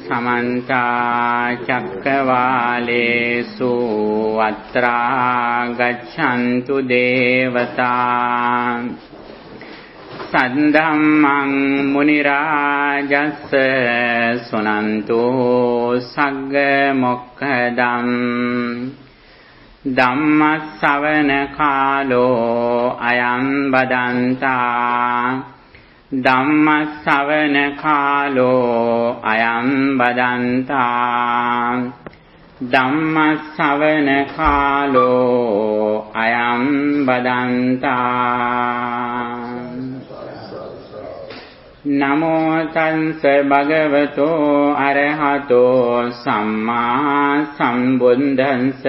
समन्ता चक्रवालेषु अत्रा गच्छन्तु देवता सद्धम्मं मुनिराजस्य सुनन्तु सग्ग मोक्खदम् धम्मश्रवण कालो अयं बदन्ता धम्मश्रवण कालो अयं बदन्ता धम्मश्रवण कालो अयं बदन्ता नमो तस्स भगवतो अरहतो सम्मा सम्बुद्धस्स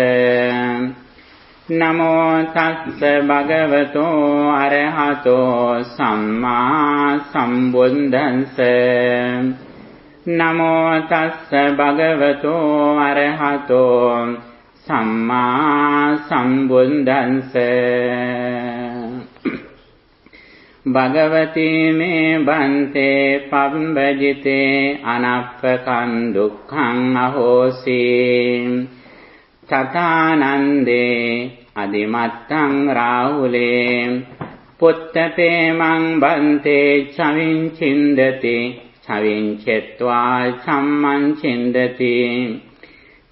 नमो तस्स भगवतो अरहतो सम्मा सम्बुद्धस्स नमो तस्स भगवतो अरहतो सम्मा सम्बुद्धस्स भगवती मे बन्ते पम्बजिते अनप्पकं दुःखं अहोसि तथानन्दे अधिमत्तं राहुले पुत्तपेमं बन्ते छविञ्छिन्दति छविञ्छित्वा छम्मं छिन्दति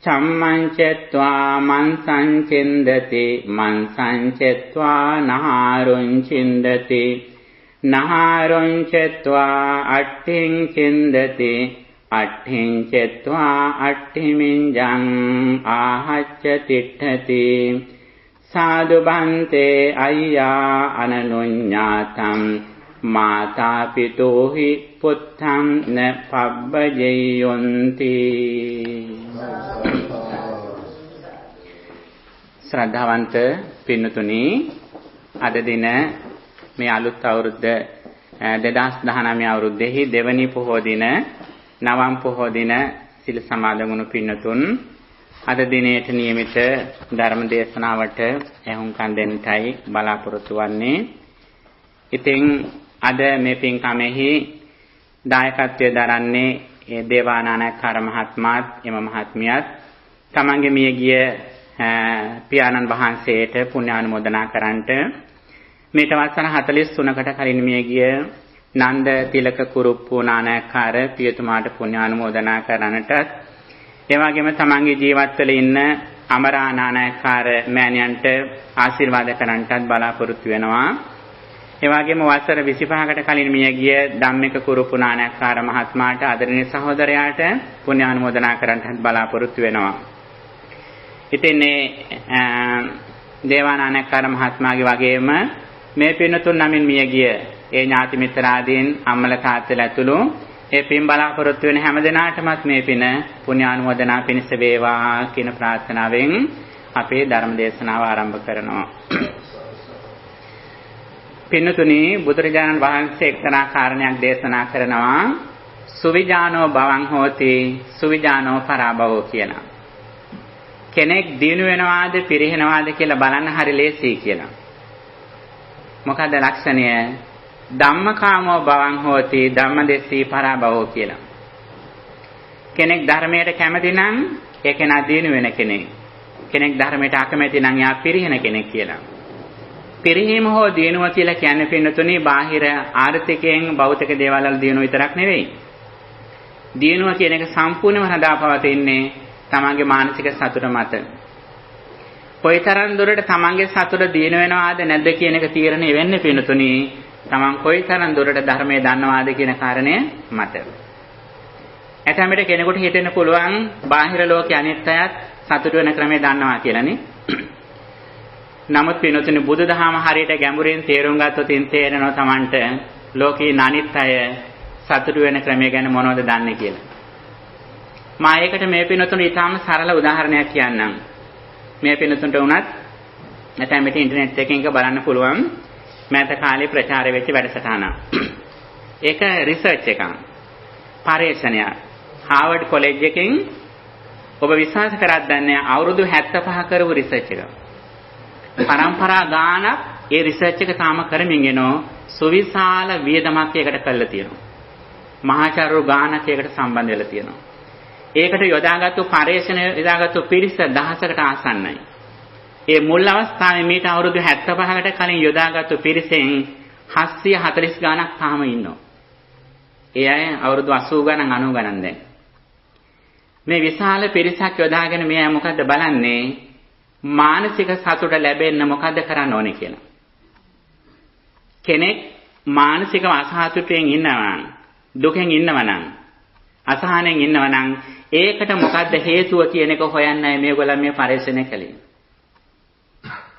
छम्मं चित्वा मंसं छिन्दति मंसं चित्वा नहारुं छिन्दति नहारुं चित्वा अट्ठिं छिन्दति अट्ठिं चित्वा अट्ठिमिञ्जम् आहच्य तिष्ठति साधु भन्ते अय्या अननुज्ञातं माता पितु हि पुत्रं न पब्बजेयन्ति श्रद्धावंत පින්නතුනි අද දින මේ අලුත් අවුරුද්ද 2019 අවුරුද්දෙහි දෙවනි පොහොය දින නවම් පොහොය දින සිල් සමාදන් වුණු පින්නතුන් අද දිනේට නියමිත ධර්ම දේශනාවට එහුම්කන් දෙන්නටයි බලාපොරොත්තු වන්නේ. ඉතින් අද මේ පින්කමෙහි දායකත්වයේ දරන්නේ ඒ දේවානායකකාර මහත්මයාත් එම මහත්මියත් තමන්ගේ මියගිය පියාණන් වහන්සේට පුණ්‍යානුමෝදනා කරන්නට මේට වසර 43කට කලින් මියගිය නන්ද තිලක කුරුප්පු නානායකකාර පියතුමාට පුණ්‍යානුමෝදනා කරන්නට ඒ වගේම තමන්ගේ ජීවිතවල ඉන්න අමරා නානායකකාර මෑණියන්ට ආශිර්වාද කරන්නටත් බලාපොරොත්තු වෙනවා. ඒ වගේම වසර 25කට කලින් මියගිය ධම්මික කුරුප්පු නානායකකාර මහත්මයාට ආදරණීය සහෝදරයාට පුණ්‍යානුමෝදනා කරන්නටත් බලාපොරොත්තු වෙනවා. ඉතින් දේවානායකකාර මහත්මයාගේ වගේම මේ පින්තුන් නමින් මියගිය ඒ ඥාති මිත්‍රාදීන් අම්මල තාත්තලා ඇතුළු ඒ පින් බලාපොරොත්තු වෙන හැම දිනාටමත් මේ පින පුණ්‍යානුමෝදනා පිණිස වේවා කියන ප්‍රාර්ථනාවෙන් අපේ ධර්ම දේශනාව ආරම්භ කරනවා. පින්තුනි බුදුරජාණන් වහන්සේ එක්තරා කාරණයක් දේශනා කරනවා සුවිජානෝ භවං හෝති සුවිජානෝ පරාභවෝ කියලා. කෙනෙක් දිනු වෙනවාද පිරිහෙනවාද කියලා බලන්න හරි ලේසියි කියලා. මොකද ලක්ෂණය ධම්මකාමෝ භවං හෝති ධම්මදෙස්සී පරාභවෝ කියලා. කෙනෙක් ධර්මයට කැමති නම් ඒ කෙනා දිනු වෙන කෙනෙක්. කෙනෙක් ධර්මයට අකමැති නම් යා පිරිහෙන කෙනෙක් කියලා. පිරිහීම හෝ දිනුව කියලා කියන්නේ පින්නතුනි බාහිර ආර්ථිකයෙන් භෞතික දේවල් වල දිනුව විතරක් නෙවෙයි. දිනුව කියන එක සම්පූර්ණයෙන්ම හදාපවතින්නේ තමන්ගේ මානසික සතුට මත. කොයිතරම් දුරට තමන්ගේ සතුට දිනු වෙනවාද නැද්ද කියන එක තීරණය වෙන්නේ පින්නතුනි තමන් කොයිතරම් දුරට ධර්මයේ දන්නවාද කියන කාරණය මත. ඇතැම් විට කෙනෙකුට හිතෙන්න පුළුවන් බාහිර ලෝකයේ අනිත් අයත් සතුට වෙන ක්‍රමය දන්නවා කියලානේ. නමුත් පින්නතුනි බුදුදහම හරියට ගැඹුරින් තේරුම් ගත්තොත් තේරෙනවා තමන්ට ලෝකයේ අනිත් අය සතුට වෙන ක්‍රමය ගැන මොනවද දන්නේ කියලා. මා ඒකට මේ පින්නතුනි ඊටාම සරල උදාහරණයක් කියන්නම්. මේ පින්නතුන්ට උනත් නැත්නම් මෙතන ඉන්ටර්නෙට් එකකින් බලන්න පුළුවන් මෑත කාලේ ප්‍රචාරය වෙච්ච වැඩසටහන. ඒක රිසර්ච් එකක්. පරීක්ෂණයක්. හාවර්ඩ් කොලෙජ් එකකින් ඔබ විශ්වාස කරත් දන්නේ අවුරුදු 75 කරපු රිසර්ච් එකක්. පරම්පරා ගානක් ඒ රිසර්ච් එක තාම කරමින් යනෝ සුවිශාල වියදමක් ඒකට කළා තියෙනවා. මහාචාර්ය ගානක් ඒකට සම්බන්ධ වෙලා තියෙනවා. ඒකට යොදාගත්තු පරිශ්‍රණ යොදාගත්තු පිරිස දහසකට ආසන්නයි. ඒ මුල් අවස්ථාවේ මීට අවුරුදු 75කට කලින් යොදාගත්තු පිරිසෙන් 740 ගණක් තාම ඉන්නවා. ඒ අය අවුරුදු 80 ගණන් 90 ගණන් දැන්. මේ විශාල පිරිසක් යොදාගෙන මේ අය මොකද්ද බලන්නේ? මානසික සතුට ලැබෙන්න මොකද්ද කරන්න ඕනේ කියලා. කෙනෙක් මානසිකව අසහතුටෙන් ඉන්නවා, දුකෙන් ඉන්නවා නම්, අසහනෙන් ඉන්නවා නම් ඒකට මොකද්ද හේතුව කියන එක හොයන්නයි මේගොල්ලන් මේ පරිශ්‍රණය කළේ.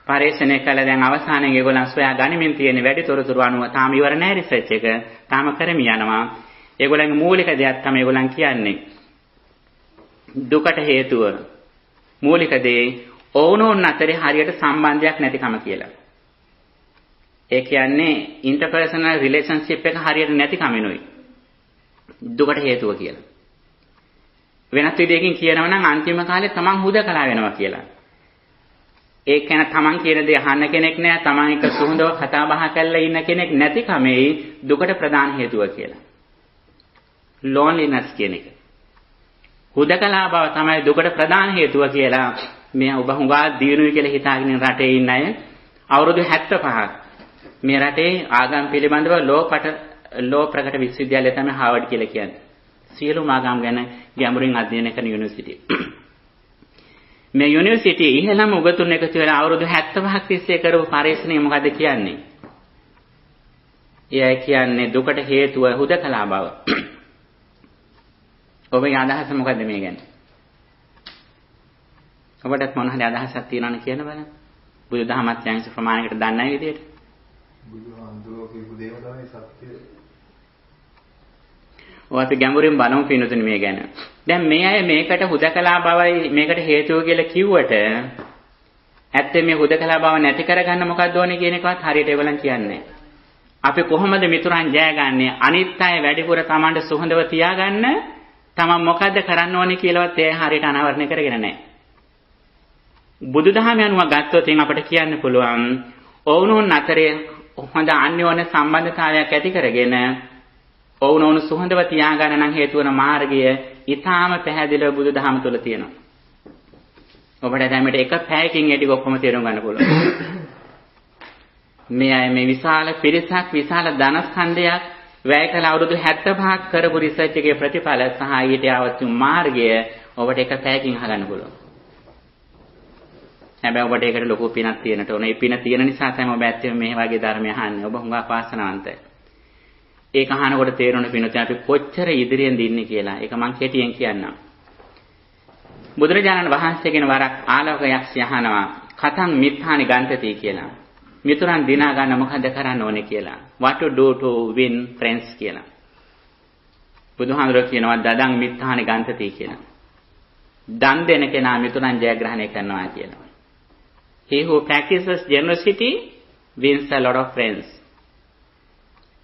පරිශ්‍රණය කළ දැන් අවසානයේ ඒගොල්ලන් සොයා ගනිමින් තියෙන වැඩි තොරතුරු අනුව තාම ඉවර නැහැ රිසර්ච් එක. තාම කරමින් යනවා. ඒගොල්ලන්ගේ මූලික දෙයක් තමයි ඒගොල්ලන් කියන්නේ. දුකට හේතුව මූලික දේ ඕනෝන් අතරේ හරියට සම්බන්ධයක් නැතිකම කියලා. ඒ කියන්නේ ඉන්ටර්පර්සනල් රිලේෂන්ෂිප් එක හරියට නැතිකමිනුයි දුකට හේතුව කියලා. වෙනත් විදිහකින් කියනවා නම් අන්තිම කාලේ තමන් හුදකලා වෙනවා කියලා. ඒ කියන්නේ තමන් කියන දේ අහන්න කෙනෙක් නැහැ, තමන් එක සුහුඳව කතා බහ කරලා ඉන්න කෙනෙක් නැතිකමයි දුකට ප්‍රධාන හේතුව කියලා. loneliness කියන එක. හුදකලා බව තමයි දුකට ප්‍රධාන හේතුව කියලා මේ ඔබ හුඟා දිනුයි කියලා හිතාගෙන රටේ ඉන්න අය අවුරුදු 75ක් මේ රටේ ආගම් පිළිබඳව ලෝ ප්‍රකට විශ්වවිද්‍යාලය තමයි හාවර්ඩ් කියලා කියන්නේ. සියලුම ආගම් ගැන ගැඹුරින් අධ්‍යයනය කරන යුනිවර්සිටි. මේ යුනිවර්සිටි ඉහළම උගතුන් එකතු වෙලා අවුරුදු 75ක් තිස්සේ කරපු පරීක්ෂණය මොකද්ද කියන්නේ? එයයි කියන්නේ දුකට හේතුව හුදකලා බව. ඔබගේ අදහස මොකද්ද මේ ගැන? ඔබටත් මොන හරි අදහසක් තියෙනවද කියන බලන්න. බුදුදහමත් යම්ස ප්‍රමාණයකට දන්නයි විදියට. බුදුහාමුදුරුවෝ කියපු දේම තමයි සත්‍ය. ඔය අපි ගැඹුරින් බලමු පින්නතුනි මේ ගැන. දැන් මේ අය මේකට හුදකලා බවයි මේකට හේතුව කියලා කිව්වට ඇත්තේ මේ හුදකලා බව නැති කරගන්න මොකක්ද ඕනේ කියන එකවත් හරියට ඒගොල්ලන් කියන්නේ. අපි කොහොමද මිතුරන් ජයගන්නේ? අනිත් අය වැඩිපුර Tamanට සුහඳව තියාගන්න තමන් මොකද්ද කරන්න ඕනේ කියලාවත් ඒ හරියට අනාවරණය කරගෙන නැහැ. බුදුදහම යනුව ගත්තොත් අපිට කියන්න පුළුවන් ඔවුනොන් අතරේ හොඳ අන්‍යෝන්‍ය සම්බන්ධතාවයක් ඇති කරගෙන ඔවුනොන් සුහඳව තියාගන්න නම් හේතු වන මාර්ගය ඊටාම පැහැදිලිව බුදුදහම තුළ තියෙනවා. ඔබට දැන් මේක එක පැයකින් ඒ ටික ඔක්කොම තේරුම් ගන්න පුළුවන්. මේ අය මේ විශාල පිරිසක් විශාල ධනස්කන්ධයක් වැය කළ අවුරුදු 75ක් කරපු රිසර්ච් එකේ ප්‍රතිඵල සහ ඊට ආවත් මාර්ගය ඔබට එක පැයකින් අහගන්න පුළුවන්. හැබැයි ඔබට ඒකට ලොකු පිනක් තියෙනට ඕන. ඒ පින තියෙන නිසා තමයි ඔබ ඇත්තටම මේ වගේ ධර්මය අහන්නේ. ඔබ හුඟක් වාසනාවන්තයි. ඒක අහනකොට තේරෙන පිනොත් අපි කොච්චර ඉදිරියෙන් දින්නේ කියලා. ඒක මම කෙටියෙන් කියන්නම්. බුදුරජාණන් වහන්සේගෙන වරක් ආලෝක යක්ෂය අහනවා කතං මිත්තානි ගන්තති කියලා. මිතුරන් දිනා ගන්න මොකද කරන්න ඕනේ කියලා. What to do to win friends කියලා. බුදුහාමුදුරුවෝ කියනවා දදං මිත්තානි ගන්තති කියලා. දන් දෙන කෙනා මිතුරන් ජයග්‍රහණය කරනවා කියලා. He who practices generosity wins a lot of friends.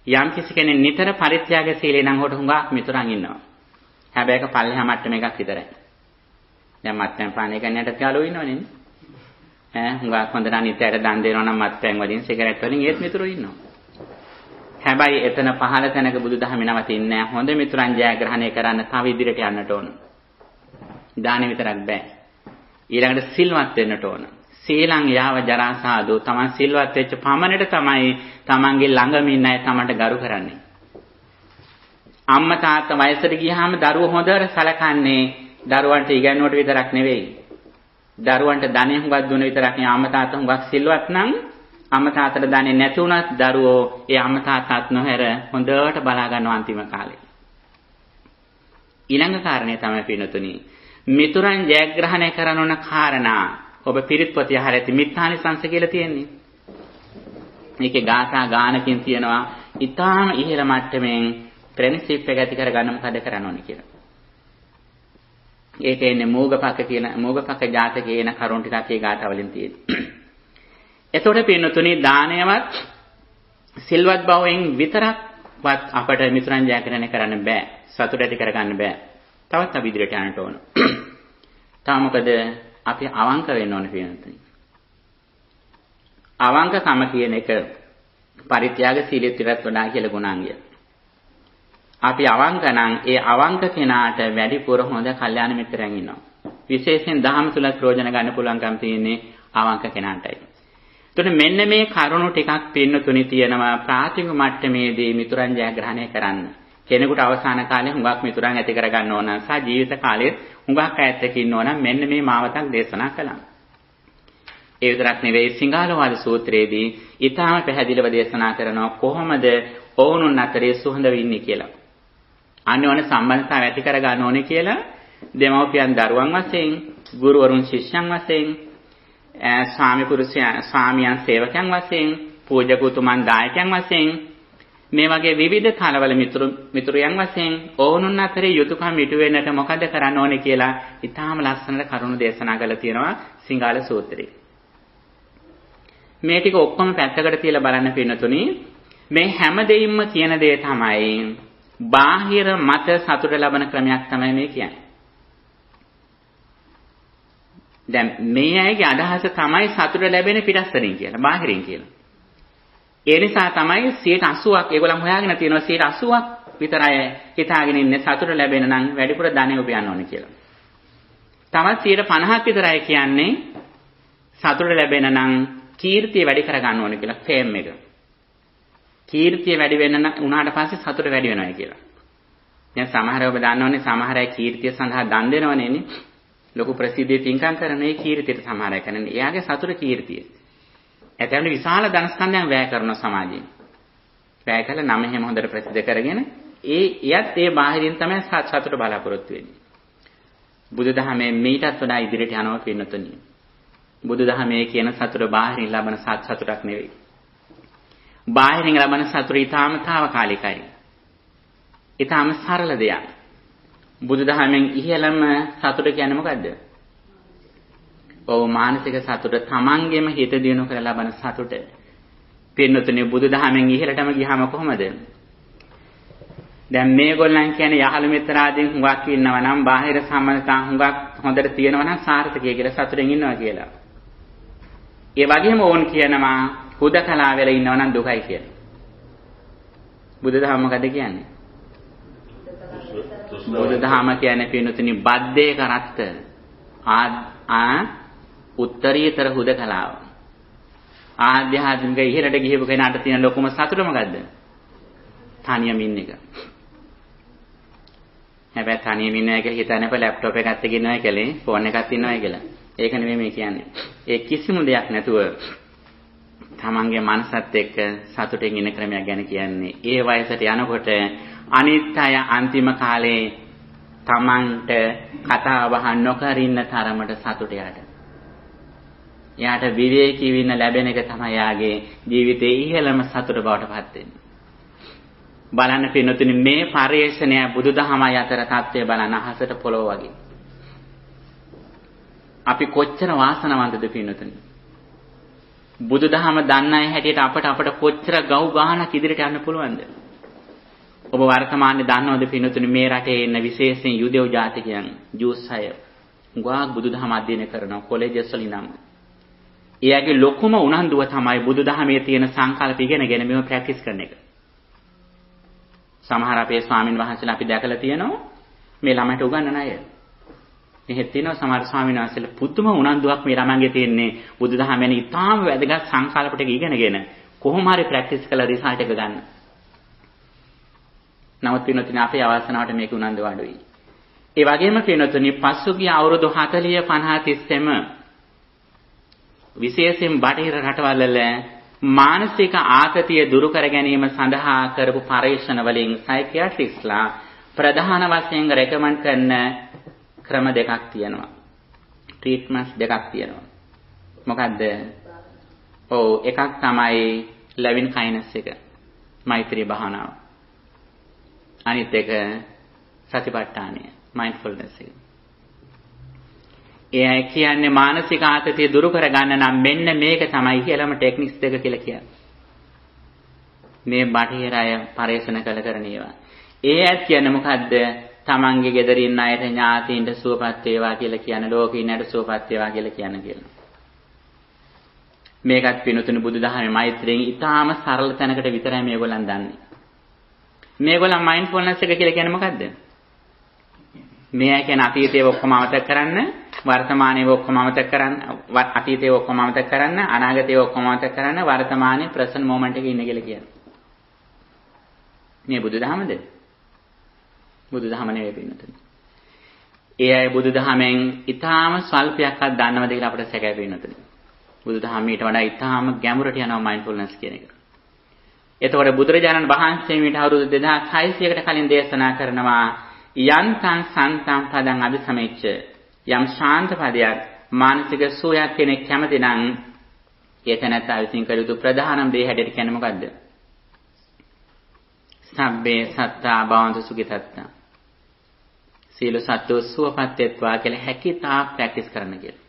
යම් කිසි කෙනෙක් නිතර පරිත්‍යාගශීලී නම් හොට හුඟක් මිතුරන් ඉන්නවා. හැබැයි ඒක පල්ලෙහා මට්ටම එකක් විතරයි. දැන් මත්පැන් පානය කරන්නට යාළුවෝ ඉන්නවනේ. හුඟක් හොඳට අනිත්‍යයට දන් දෙනවා නම් මත්පැන් වලින් සිගරට් වලින් ඒත් මිතුරෝ ඉන්නවා. හැබැයි එතන පහළ තැනක බුදුදහම නවතින්නේ නැහැ. හොඳ මිතුරන් ජයග්‍රහණය කරන්න තව ඉදිරියට යන්නට ඕන. දානෙ විතරක් බෑ. ඊළඟට සිල්වත් වෙන්නට ඕන. සීලං යාව ජරා සාදු තමන් සිල්වත් වෙච්ච පමණට තමයි තමන්ගේ ළඟම ඉන්න අය තමන්ට ගරු කරන්නේ. අම්මා තාත්තා වයසට ගියාම දරුවෝ හොඳට සලකන්නේ දරුවන්ට ඉගැන්නුවට විතරක් නෙවෙයි. දරුවන්ට ධනෙ හුඟක් දුන්න විතරක් නෙවෙයි අම්මා තාත්තා හුඟක් සිල්වත් නම් අම්මා තාත්තට ධනෙ නැති වුණත් දරුවෝ ඒ අම්මා තාත්තාත් නොහැර හොඳට බලා ගන්නවා අන්තිම කාලේ. ඊළඟ කාරණේ තමයි පින්නතුනි මිතුරන් ජයග්‍රහණය කරන ඕන කාරණා ඔබ පිරිත් පොතේ අහලා ඇති මිත්‍යානි සංස කියලා තියෙන්නේ. මේකේ ගාථා ගානකින් තියෙනවා ඊටාම ඉහළ මට්ටමින් ප්‍රින්සිප් එක ඇති කරගන්න මොකද කරන්න ඕනේ කියලා. ඒකේ ඉන්නේ මෝගපක කියන මෝගපක ජාතකයේ එන කරුණ ටිකක් ඒ ගාථා වලින් තියෙනවා. එතකොට පින්නතුනි දානයවත් සිල්වත් බවෙන් විතරක්වත් අපට මිතුරන් ජයග්‍රහණය කරන්න බෑ. සතුට ඇති කරගන්න බෑ. තවත් අපි ඉදිරියට යන්න ඕන. තා මොකද අපි අවංක වෙන්න ඕනේ පින්නතුනි. අවංකකම කියන එක පරිත්‍යාගශීලීත්වයට වඩා කියලා ගුණාංගය. අපි අවංක නම් ඒ අවංක කෙනාට වැඩිපුර හොඳ කල්යාණ මිත්‍රයන් ඉන්නවා. විශේෂයෙන් දහම තුල ප්‍රයෝජන ගන්න පුළුවන්කම් තියෙන්නේ අවංක කෙනාටයි. එතකොට මෙන්න මේ කරුණු ටිකක් පින්නතුනි තියෙනවා ප්‍රාථමික මට්ටමේදී මිතුරන් ජයග්‍රහණය කරන්න. කෙනෙකුට අවසාන කාලේ හුඟක් මිතුරන් ඇති කරගන්න ඕන සහ ජීවිත කාලෙත් හුඟක් ඈතක ඉන්න ඕන මෙන්න මේ මාවතක් දේශනා කළා. ඒ විතරක් නෙවෙයි සිංහලවාද සූත්‍රයේදී ඊටාම පැහැදිලිව දේශනා කරනවා කොහොමද ඔවුනුන් අතරේ සුහඳ වෙන්නේ කියලා. අන්‍යෝන්‍ය සම්බන්ධතාව ඇති කර ගන්න ඕනේ කියලා දෙමව්පියන් දරුවන් වශයෙන්, ගුරුවරුන් ශිෂ්‍යයන් වශයෙන්, ස්වාමියන් සේවකයන් වශයෙන්, පූජකුතුමන් දායකයන් වශයෙන් මේ වගේ විවිධ තලවල මිතුරයන් වශයෙන් ඔවුනුන් අතරේ යුතුයකම් ඉටු වෙන්නට මොකද කරන්න ඕනේ කියලා ඊටාම ලස්සනට කරුණු දේශනා කරලා තියෙනවා සිංහල සූත්‍රයේ. මේ ටික ඔක්කොම පැත්තකට තියලා බලන්න පින්නතුනි මේ හැම දෙයින්ම කියන දේ තමයි බාහිර මත සතුට ලබන ක්‍රමයක් තමයි මේ කියන්නේ. දැන් මේ අයගේ අදහස තමයි සතුට ලැබෙන පිටස්තරින් කියලා, බාහිරින් කියලා. ඒ නිසා තමයි 80ක් ඒගොල්ලන් හොයාගෙන තියෙනවා 80ක් විතරයි හිතාගෙන ඉන්නේ සතුට ලැබෙන නම් වැඩිපුර ධනෙ උපයන්න ඕනේ කියලා. තවත් 50ක් විතරයි කියන්නේ සතුට ලැබෙන නම් කීර්තිය වැඩි කරගන්න ඕනේ කියලා, ෆේම් එක. කීර්තිය වැඩි වෙන්න උනාට පස්සේ සතුට වැඩි වෙනවා කියලා. දැන් සමහර ඔබ දන්නවනේ සමහර අය කීර්තිය සඳහා දන් දෙනවනේ නේ. ලොකු ප්‍රසිද්ධිය පින්කම් කරන ඒ කීර්තියට සමහර අය කරන්නේ. එයාගේ සතුට කීර්තිය. ඇතැම්ලි විශාල ධනස්කන්ධයන් වැය කරන සමාජයෙන්. වැය කළා නම් එහෙම හොඳට ප්‍රසිද්ධ කරගෙන එයත් ඒ බාහිරින් තමයි සතුට බලාපොරොත්තු වෙන්නේ. බුදුදහමේ මේකටත් වඩා ඉදිරියට යනවා පින්නතුනි. බුදුදහමේ කියන සතුට බාහිරින් ලබන සතුටක් නෙවෙයි. බාහිරින් ලබන සතුට ඊටාම తాවකාලිකයි. ඊටාම සරල දෙයක්. බුදුදහමෙන් ඉහළම සතුට කියන්නේ මොකද්ද? ඔව් මානසික සතුට තමන්ගේම හිත දියුණු කරලා ලබන සතුට. පින්නතුනේ බුදුදහමෙන් ඉහළටම ගියාම කොහොමද? දැන් මේගොල්ලන් කියන්නේ යහළු මිත්‍රාදීන් හුඟක් ඉන්නවා නම් බාහිර සම්බන්ධතා හුඟක් හොඳට තියෙනවා නම් සාර්ථකයි කියලා සතුටෙන් ඉන්නවා කියලා. ඒ වගේම ඕන් කියනවා හුදකලා වෙලා ඉන්නවා නම් දුකයි කියලා. බුදුදහම මොකද කියන්නේ? බුදුදහම කියන්නේ පින්නතුනි බද්දේ කරත්ත උත්තරීතර හුදකලාව. ආධ්‍යාත්මික ඉහළට ගිහපු කෙනාට තියෙන ලොකුම සතුට මොකද්ද? තනියම ඉන්න එක. හැබැයි තනියම ඉන්නවා කියලා හිතන්නේ අපේ ලැප්ටොප් එකක් අතේ ඉන්නවා කියලා, ෆෝන් එකක් ඉන්නවා කියලා. ඒක නෙමෙයි මේ කියන්නේ. ඒ කිසිම දෙයක් නැතුව තමන්ගේ මනසත් එක්ක සතුටින් ඉන්න ක්‍රමයක් ගැන කියන්නේ. ඒ වයසට යනකොට අනිත් අය අන්තිම කාලේ තමන්ට කතා බහ නොකර ඉන්න තරමට සතුට යට. එයාට විවේකීව ඉන්න ලැබෙන එක තමයි යාගේ ජීවිතයේ ඉහළම සතුට බවට පත් වෙන්නේ. බලන්න පින්නතුනි මේ පරිශ්‍රණය බුදුදහමයි අතර தත්ත්වය බලන අහසට පොළොව වගේ. අපි කොච්චර වාසනාවන්තද පින්නතුනි. බුදුදහම දන්න අය හැටියට අපට කොච්චර ගව් ගානක් ඉදිරියට යන්න පුළුවන්ද? ඔබ වර්තමානයේ දන්නවද පින්නතුනි මේ රටේ ඉන්න විශේෂයෙන් යුදෙව් ජාතිකයන් ජූස් අය ගාක් බුදුදහම අධ්‍යයනය කරනවා කොලෙජස් වලින් නම්. එයාගේ ලොකුම උනන්දුව තමයි බුදුදහමේ තියෙන සංකල්ප ඉගෙනගෙන මේව ප්‍රැක්ටිස් කරන එක. සමහර අපේ ස්වාමින් වහන්සේලා අපි දැකලා තියෙනවා මේ ළමයට උගන්වන අය. මෙහෙත් තියෙනවා සමහර ස්වාමීන් වහන්සේලා පුදුම උනන්දුවක් මේ ළමන්ගේ තියෙන්නේ බුදුදහම වෙන ඉතාම වැදගත් සංකල්ප ටික ඉගෙනගෙන කොහොම හරි ප්‍රැක්ටිස් කරලා රිසල්ට් එක ගන්න. නමුත් පින්නතුනි අපේ අවසනාවට මේක උනන්දුව අඩුයි. ඒ වගේම පින්නතුනි පසුගිය අවුරුදු 40 50 තිස්සෙම විශේෂයෙන් බටහිර රටවල් වල මානසික ආතතිය දුරු කර ගැනීම සඳහා කරපු පරීක්ෂණ වලින් සයිකියාට්‍රිස්ලා ප්‍රධාන වශයෙන් රෙකමන්ඩ් කරන ක්‍රම දෙකක් තියෙනවා. ට්‍රීට්මන්ට්ස් දෙකක් තියෙනවා. මොකද්ද? ඔව් එකක් තමයි ලවින් කයිනස් එක. මෛත්‍රී භාවනාව. අනිත් එක සතිපට්ඨානය, මයින්ඩ්ෆුල්නස් එක. ඒ කියන්නේ මානසික ආතතිය දුරු කරගන්න නම් මෙන්න මේක තමයි කියලාම ටෙක්නික්ස් දෙක කියලා කියන්නේ. මේ බටහිර අය පරිශන කරන ඒවා. ඒ ඇත් කියන්නේ මොකද්ද? තමන්ගේ ගෙදරින් අයට ඥාතීන්ට සුවපත් වේවා කියලා කියන, ලෝකීනට සුවපත් වේවා කියලා කියන. මේකත් පිනුතුණු බුදුදහමේ මෛත්‍රියෙන් ඊටාම සරල තැනකට විතරයි මේගොල්ලන් දන්නේ. මේගොල්ලන් මයින්ඩ්ෆුල්නස් එක කියලා කියන්නේ මොකද්ද? මේ කියන්නේ අතීතයේ ඔක්කොම අමතක කරන්න, වර්තමානයේ ඔක්කොම අමතක කරන්න, අතීතයේ ඔක්කොම අමතක කරන්න, අනාගතයේ ඔක්කොම අමතක කරන්න, වර්තමානයේ ප්‍රසන්ට් මොමන්ට් එකේ ඉන්න කියලා කියන්නේ. මේ බුදුදහමද? බුදුදහම නෙවෙයි පින්නතුනි. ඒ අය බුදුදහමෙන් ඊටාම ස්වල්පයක්වත් දන්නවද කියලා අපිට සැකයි පින්නතුනි. බුදුදහම ඊට වඩා ඊටාම ගැඹුරට යනවා මයින්ඩ්ෆුල්නස් කියන එක. එතකොට බුදුරජාණන් වහන්සේ මීට අවුරුදු 2600කට කලින් දේශනා කරනවා යන්තං සන්තං පදං අபிසමෙච්ච යම් ශාන්ත පදයක් මානසික සුවයක් කෙනෙක් කැමති නම් ඒ තැනත්තා විසින් කළ යුතු ප්‍රධානම දේ හැටියට කියන්නේ මොකද්ද? සබ්බේ සත්තා භවන්තු සුඛිතත්තා. සීල සත්ව සුවපත් වෙත්වා කියලා හැකියතා ප්‍රැක්ටිස් කරන්න කියලා.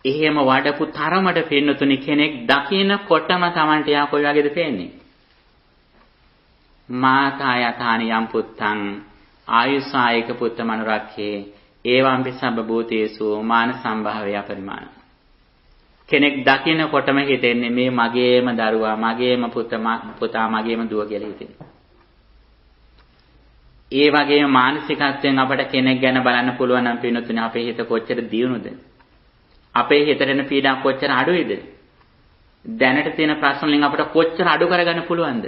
එහෙම වඩපු තරමට පින්නතුනි කෙනෙක් දකින්නකොටම Tamante යා කොයි වගේද පේන්නේ? මාතා යතානි යම් පුත්තං ආයුසායක පුත්ත මනුරක්ඛේ ඒවම්පි සබ්බ භූතේසු මාන සම්භාවය පරිමාණ. කෙනෙක් දකින්නකොටම හිතෙන්නේ මේ මගේම දරුවා, මගේම පුතා, මගේම දුව කියලා හිතෙනවා. ඒ වගේම මානසිකත්වයෙන් අපට කෙනෙක් ගැන බලන්න පුළුවන් නම් පින්නතුනි අපේ හිත කොච්චර දියුණුද? අපේ හිතට එන පීඩා කොච්චර අඩුයිද? දැනට තියෙන ප්‍රශ්න වලින් අපට කොච්චර අඩු කරගන්න පුළුවන්ද?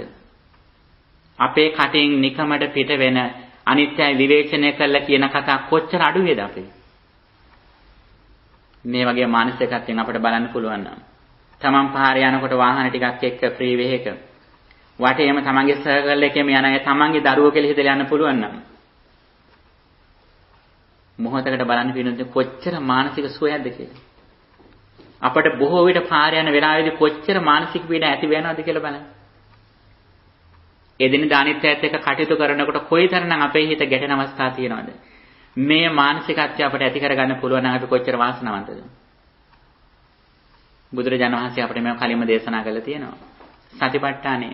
අපේ කටින් නිකමට පිට වෙන අනිත්‍යයි විවේචනය කළා කියන කතා කොච්චර අඩු වේද අපේ? මේ වගේ මානසිකත්වයෙන් අපිට බලන්න පුළුවන් නම් තමන් පාරේ යනකොට වාහන ටිකක් එක්ක ෆ්‍රී වේ එක වටේම තමන්ගේ සර්කල් එකේම යන අය තමන්ගේ දරුවෝ කියලා හිතලා යන්න පුළුවන් නම් මොහොතකට බලන්න පිළිඳින කොච්චර මානසික සුවයක්ද කියලා. අපිට බොහෝ විට පාරේ යන වෙලාවේදී කොච්චර මානසික පීඩා ඇති වෙනවද කියලා බලන්න. එදිනෙදා අනිත්‍යයත් එක්ක කටයුතු කරනකොට කොයිතරම් අපේ හිත ගැටෙන අවස්ථා තියෙනවද? මේ මානසිකත්වය අපිට ඇති කරගන්න පුළුවන් නම් අපි කොච්චර වාසනාවන්තද? බුදුරජාණන් වහන්සේ අපිට මේක කලින්ම දේශනා කළා තියෙනවා. සතිපට්ඨානය.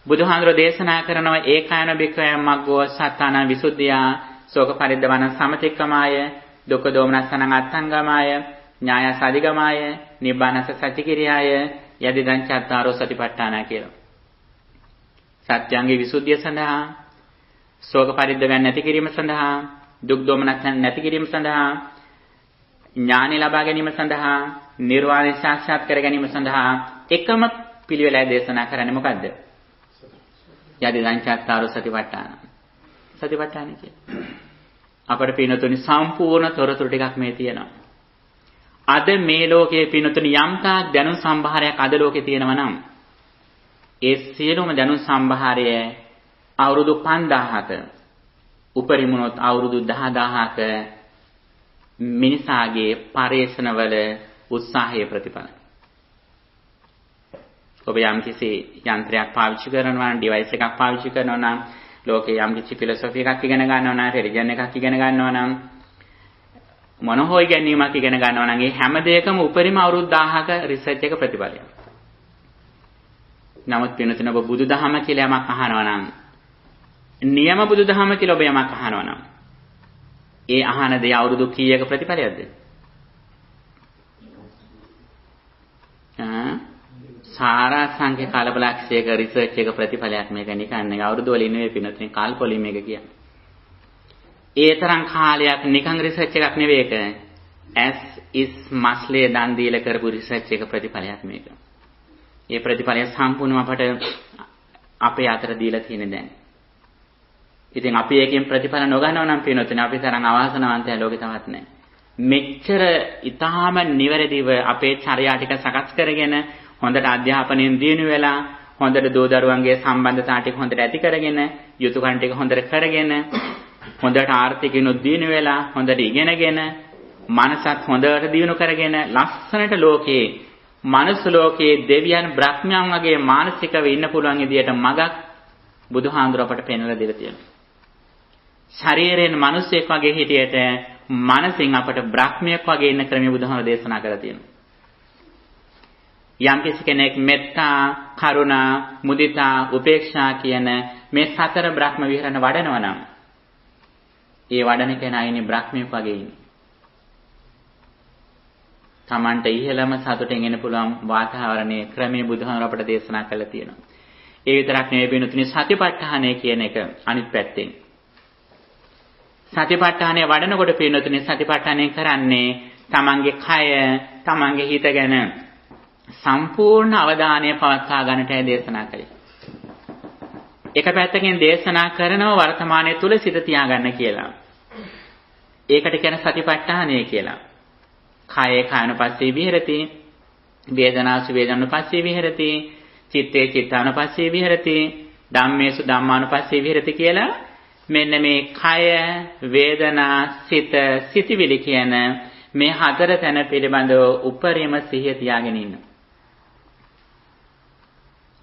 බුදුහාඳුර දේශනා කරනවා ඒකායන බික්ඛය මග්ගෝ සත්තාන විසුද්ධියා ශෝක පරිද්දවන සමතික්කමාය දුක්ඛ දෝමනස්සනං අත්ංගමාය ඥායස අධිගමාය නිබ්බානස සච්චිකිරියාය යදිදං චත්තාරෝ සතිපට්ඨාන කියලා. සත්‍යංගේ විසුද්ධිය සඳහා ශෝක පරිද්දවයන් නැති කිරීම සඳහා දුක් දෝමනස්සන් නැති කිරීම සඳහා ඥානෙ ලබා ගැනීම සඳහා නිර්වාණය සාක්ෂාත් කර ගැනීම සඳහා එකම පිළිවෙලයි දේශනා කරන්නේ මොකද්ද? යදිදං චත්තාරෝ සතිපට්ඨාන. සතිපට්ඨාන කියන්නේ අපේ පිනතුනි සම්පූර්ණ තොරතුරු ටිකක් මේ තියෙනවා. අද මේ ලෝකයේ පිනතුනි යම් තාක් දැනුම් සම්භාරයක් අද ලෝකේ තියෙනවා නම් ඒ සියලුම දැනුම් සම්භාරය අවුරුදු 5000ක උපරිමුණොත් අවුරුදු 10000ක මිනිසාගේ පරේක්ෂණවල උත්සාහයේ ප්‍රතිඵල. ඔබ යම් කිසි යන්ත්‍රයක් පාවිච්චි කරනවා නම් ඩිවයිස් එකක් පාවිච්චි කරනවා නම් ලෝකේ යම් කිසි ෆිලොසොෆි එකක් ඉගෙන ගන්නවා නම් රිලිජන් එකක් ඉගෙන ගන්නවා නම් මොන හෝ ඉගෙනීමක් ඉගෙන ගන්නවා නම් ඒ හැම දෙයකම උපරිම අවුරුදු 1000ක රිසර්ච් එක ප්‍රතිඵලයක්. නමුත් වෙනතන ඔබ බුදුදහම කියලා යමක් අහනවා නම් නියම බුදුදහම කියලා ඔබ යමක් අහනවා නම් ඒ අහන දේ අවුරුදු කීයක ප්‍රතිඵලයක්ද? සාරා සංඛ්‍ය කාලබලක්ෂයක රිසර්ච් එක ප්‍රතිඵලයක් මේක නිකන් නේ අවුරුදු වලින් නෙවෙයි පිනතුනේ කාල්පොලින් මේක කියන්නේ. ඒ තරම් කාලයක් නිකන් රිසර්ච් එකක් නෙවෙයි ඒක. ඇස් ඉස් මස්ලේ දන් දීලා කරපු රිසර්ච් එක ප්‍රතිඵලයක් මේක. ඒ ප්‍රතිඵලය සම්පූර්ණම අපට අපේ අතර දීලා තියෙන දැන්. ඉතින් අපි එකෙන් ප්‍රතිඵල නොගන්නව නම් පිනතුනේ අපි තරම් අවාසනාවන්තය ලෝකේ තවත් නැහැ. මෙච්චර ඊටාම නිවැරදිව අපේ චර්යා ටික සකස් කරගෙන හොඳට අධ්‍යාපනයෙන් දියුණු වෙලා හොඳට දූ දරුවන්ගේ සම්බන්ධතා ටික හොඳට ඇති කරගෙන යුතුයකම් ටික හොඳට කරගෙන හොඳට ආර්ථිකිනුත් දියුණු වෙලා හොඳට ඉගෙනගෙන මනසත් හොඳට දියුණු කරගෙන ලස්සනට ලෝකේ මනුස්ස ලෝකයේ දෙවියන් බ්‍රහ්මයන් වගේ මානසිකව ඉන්න පුළුවන් විදියට මගක් බුදුහාඳුර අපට පෙන්වලා දෙලා තියෙනවා. ශරීරයෙන් මිනිසෙක් වගේ හිටියට මනසින් අපට බ්‍රහ්මයක් වගේ ඉන්න ක්‍රමය බුදුහාඳුර දේශනා කරලා තියෙනවා. යම් කෙනෙක් මෙත්තා, කරුණා, මුදිතා, උපේක්ෂා කියන මේ සතර බ්‍රහ්ම විහරණ වඩනවා නම් ඒ වඩන කෙනා ඉන්නේ බ්‍රහ්මයක් වගේ ඉන්නේ. Tamante ඉහෙළම සතුටෙන් එන්න පුළුවන් වාතාවරණයේ ක්‍රමයේ බුදුහාමර අපට දේශනා කළා තියෙනවා. ඒ විතරක් නෙවෙයි පින්තුනි සතිපට්ඨානය කියන එක අනිත් පැත්තෙන්. සතිපට්ඨානය වඩනකොට පින්තුනි සතිපට්ඨානය කරන්නේ තමන්ගේ කය, තමන්ගේ හිත ගැන සම්පූර්ණ අවධානය පවත්වා ගන්නටයි දේශනා කළේ. එක පැත්තකින් දේශනා කරනව වර්තමානයේ තුල සිත තියාගන්න කියලා. ඒකට කියන සතිපට්ඨානය කියලා. කායේ කායනුපස්සී විහෙරති, වේදනාසු වේදනානුපස්සී විහෙරති, චිත්තේ චිත්තානුපස්සී විහෙරති, ධම්මේසු ධම්මානුපස්සී විහෙරති කියලා මෙන්න මේ කය, වේදනා, සිත, සිතිවිලි කියන මේ හතර තැන පිළිබඳව උපරිම සිහිය තියාගෙන ඉන්න.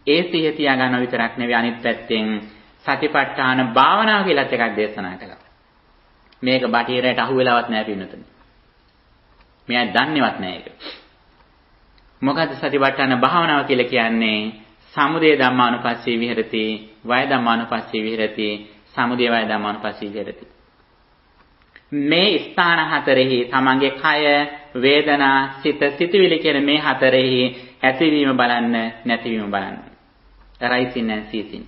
ඒ සිහිය තියාගන්න විතරක් නෙවෙයි අනිත් පැත්තෙන් සතිපට්ඨාන භාවනාව කියලාත් එකක් දේශනා කළා. මේක බටහිරට අහු වෙලාවක් නැහැ පින්නතුනි. මෙයා දන්නේවත් නැහැ ඒක. මොකද සතිපට්ඨාන භාවනාව කියලා කියන්නේ සමුදය ධම්මානුපස්සී විහෙරති, වය ධම්මානුපස්සී විහෙරති, සමුදය වය ධම්මානුපස්සී විහෙරති. මේ ස්ථාන හතරෙහි තමන්ගේ කය, වේදනා, සිත, සිතුවිලි කියන මේ හතරෙහි ඇතිවීම බලන්න, නැතිවීම බලන්න. රයිසින් and සීසින්.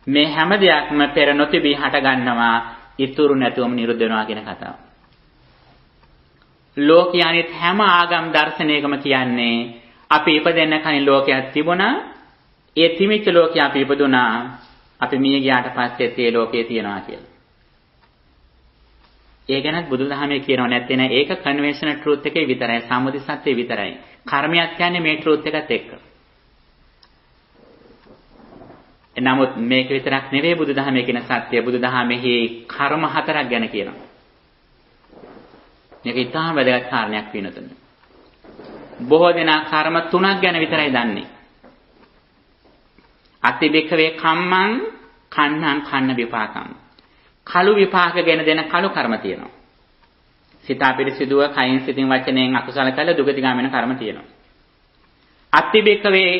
මේ හැම දෙයක්ම පෙර නොතිබී හට ගන්නවා, ඉතුරු නැතුවම නිරුද්ධ වෙනවා කියන කතාව. ලෝකයන්ිත හැම ආගම් දර්ශනයකම කියන්නේ අපි ඉපදෙන්න කලින් ලෝකයක් තිබුණා, ඒ තිමිච්ච ලෝකය අපි ඉපදුනා, අපි මිය ගියාට පස්සෙත් ඒ ලෝකේ තියෙනවා කියලා. ඒ ගැනත් බුදුදහමේ කියනව නැත්තේ නෑ. ඒක කන්වෙන්ෂනල් ට්‍රූත් එකේ විතරයි, සම්මුති සත්‍යය විතරයි. කර්මයක් කියන්නේ මේ ට්‍රූත් එකත් එක්ක. නමුත් මේක විතරක් නෙවෙයි බුදුදහමේ කියන සත්‍යය. බුදුදහමෙහි කර්ම හතරක් ගැන කියනවා. මේක ඉතාම වැදගත් කාරණයක් වෙනතුනේ. බොහෝ දෙනා කර්ම තුනක් ගැන විතරයි දන්නේ. අතිබික්කවේ කම්මං කන්නං කන්න විපාකං. කළු විපාක ගැන දෙන කළු කර්ම තියෙනවා. සිත අපිරිසිදුව කයින් සිතින් වචනයෙන් අකුසල කළ දුගතිගාමන කර්ම තියෙනවා. අතිබික්කවේ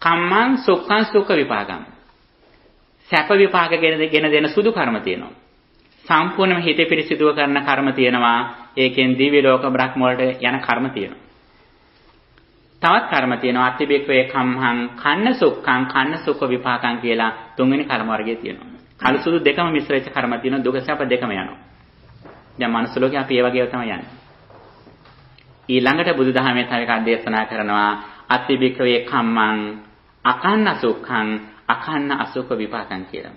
කම්මං සුඛං සුඛ විපාකං. සැප විපාක ගැන දෙන සුදු කර්ම තියෙනවා. සම්පූර්ණම හිත පිරිසිදුව කරන කර්ම තියෙනවා. ඒකෙන් දිව්‍ය ලෝක බ්‍රහ්ම වලට යන කර්ම තියෙනවා. තවත් කර්ම තියෙනවා අතිබික්කවේ කම්හං කන්න සුඛං කන්න සුඛ විපාකං කියලා තුන්වෙනි කර්ම වර්ගය තියෙනවා. කළු සුදු දෙකම මිශ්‍ර වෙච්ච කර්ම තියෙනවා. දුක සැප දෙකම යනවා. දැන් මනුස්ස ලෝකේ අපි ඒ වගේ තමයි යන්නේ. ඊළඟට බුදුදහමේ තව එකක් දේශනා කරනවා අතිබික්කවේ කම්මං අකන්න සුඛං අකන්න අසුඛ විපාකං කියලා.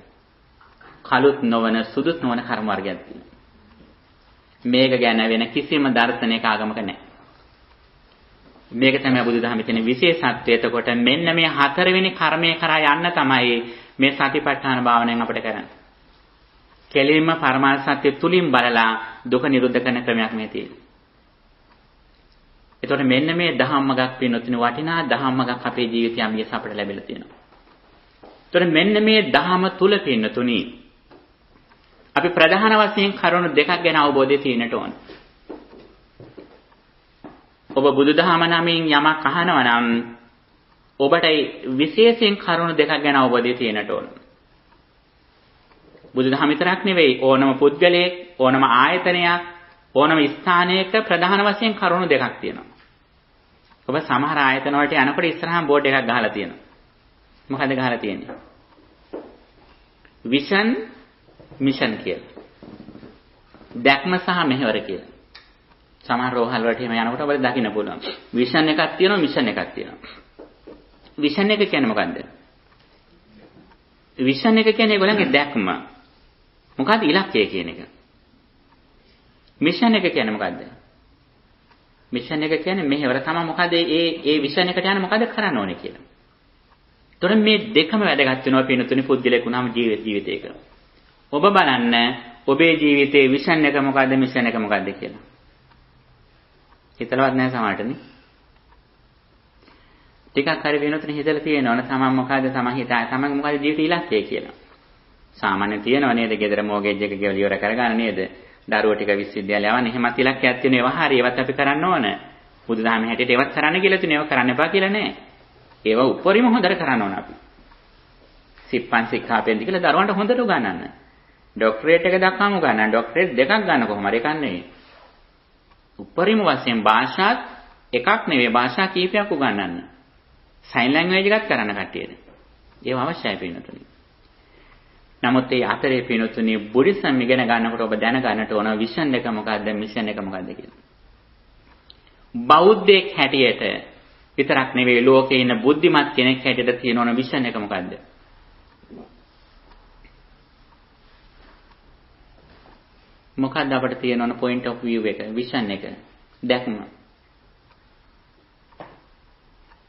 කළුත් නොවන සුදුත් නොවන කර්ම වර්ගයක් තියෙනවා. මේක ගැන වෙන කිසිම දර්ශනයක ආගමක නැහැ. මේක තමයි බුදුදහමේ තියෙන විශේෂත්වය. එතකොට මෙන්න මේ හතරවෙනි කර්මය කරා යන්න තමයි මේ සතිපට්ඨාන භාවනාවෙන් අපිට කරන්නේ. කෙලින්ම පරමාර්ථ සත්‍ය තුලින් බලලා දුක නිරුද්ධ කරන ක්‍රමයක් මේ තියෙන්නේ. එතකොට මෙන්න මේ දහම්මගක් පින්නතුනි වටිනා දහම්මගක් අපේ ජීවිතය අමියස අපිට ලැබිලා තියෙනවා. එතකොට මෙන්න මේ දහම තුල පින්නතුනි අපි ප්‍රධාන වශයෙන් කරුණු දෙකක් ගැන අවබෝධය තියෙන්නට ඕන. ඔබ බුදුදහම නමින් යමක් අහනවා නම් ඔබට විශේෂයෙන් කරුණු දෙකක් ගැන අවබෝධය තියෙන්නට ඕන. බුදුදහම විතරක් නෙවෙයි ඕනම පුද්ගලයෙක්, ඕනම ආයතනයක්, ඕනම ස්ථානයක ප්‍රධාන වශයෙන් කරුණු දෙකක් තියෙනවා. ඔබ සමහර ආයතන වලට යනකොට ඉස්සරහම බෝඩ් එකක් ගහලා තියෙනවා. මොකද ගහලා තියෙන්නේ? විෂන් මිෂන් කියලා. දැක්ම සහ මෙහෙවර කියලා. සමහර රෝහල් වලට එහෙම යනකොට ඔබට දකින්න පුළුවන්. විෂන් එකක් තියෙනවා, මිෂන් එකක් තියෙනවා. විෂන් එක කියන්නේ මොකද්ද? විෂන් එක කියන්නේ ඒගොල්ලන්ගේ දැක්ම. මොකද්ද ඉලක්කය කියන එක? මිෂන් එක කියන්නේ මොකද්ද? මිෂන් එක කියන්නේ මෙහෙවර තමයි මොකද ඒ විෂන් එකට යන මොකද කරන්න ඕනේ කියලා. ඒතොර මේ දෙකම වැදගත් වෙනවා පින්නතුනි පුද්ගලයෙක් වුණාම ජීවිතයක. ඔබ බලන්න ඔබේ ජීවිතයේ විෂන් එක මොකද්ද මිෂන් එක මොකද්ද කියලා. හිතලවත් නැහැ සමහරටනේ. ටිකක් හරි වෙනතුනේ හිතලා තියෙනවනේ තමන් මොකද්ද තමන් හිතා තමන් මොකද්ද ජීවිත ඉලක්කය කියලා. සාමාන්‍ය තියෙනව නේද? ගෙදර මොගේජ් එක ගෙවල ඉවර කරගන්න නේද? දරුවෝ ටික විශ්වවිද්‍යාලය යවන්න එහෙමත් ඉලක්කයක් තියෙනවා. ඒවා හරි ඒවත් අපි කරන්න ඕන. බුදුදහමේ හැටියට ඒවත් කරන්න කියලා තියෙනවා. ඒවා කරන්න එපා කියලා නෑ. ඒවා උපරිම හොඳට කරන්න ඕන අපි. සිප්පන් සික්ඛාපෙන්දි කියලා දරුවන්ට හොඳට උගන්වන්න. ડોක්ටරේට් එක දක්වාම උගන්වන්න. ડોක්ටරේට් දෙකක් ගන්න කොහොම හරි එකක් නෙවෙයි. උපරිම වශයෙන් භාෂාත් එකක් නෙවෙයි භාෂා කීපයක් උගන්වන්න. සයින් ලැන්ග්වේජ් එකත් කරන්න කට්ටියට. ඒව අවශ්‍යයි පින්නතුනි. නමුත් ඒ අතරේ පින්නතුනි බුද්දිසම් ඉගෙන ගන්නකොට ඔබ දැනගන්නට ඕන විෂන් එක මොකක්ද මිෂන් එක මොකක්ද කියලා. බෞද්ධයෙක් හැටියට විතරක් නෙවෙයි ලෝකේ ඉන්න බුද්ධිමත් කෙනෙක් හැටියට තියෙන ඕන විෂන් එක මොකක්ද? මොකක්ද අපිට තියෙන ඕන point of view එක, විෂන් එක, දැක්ම.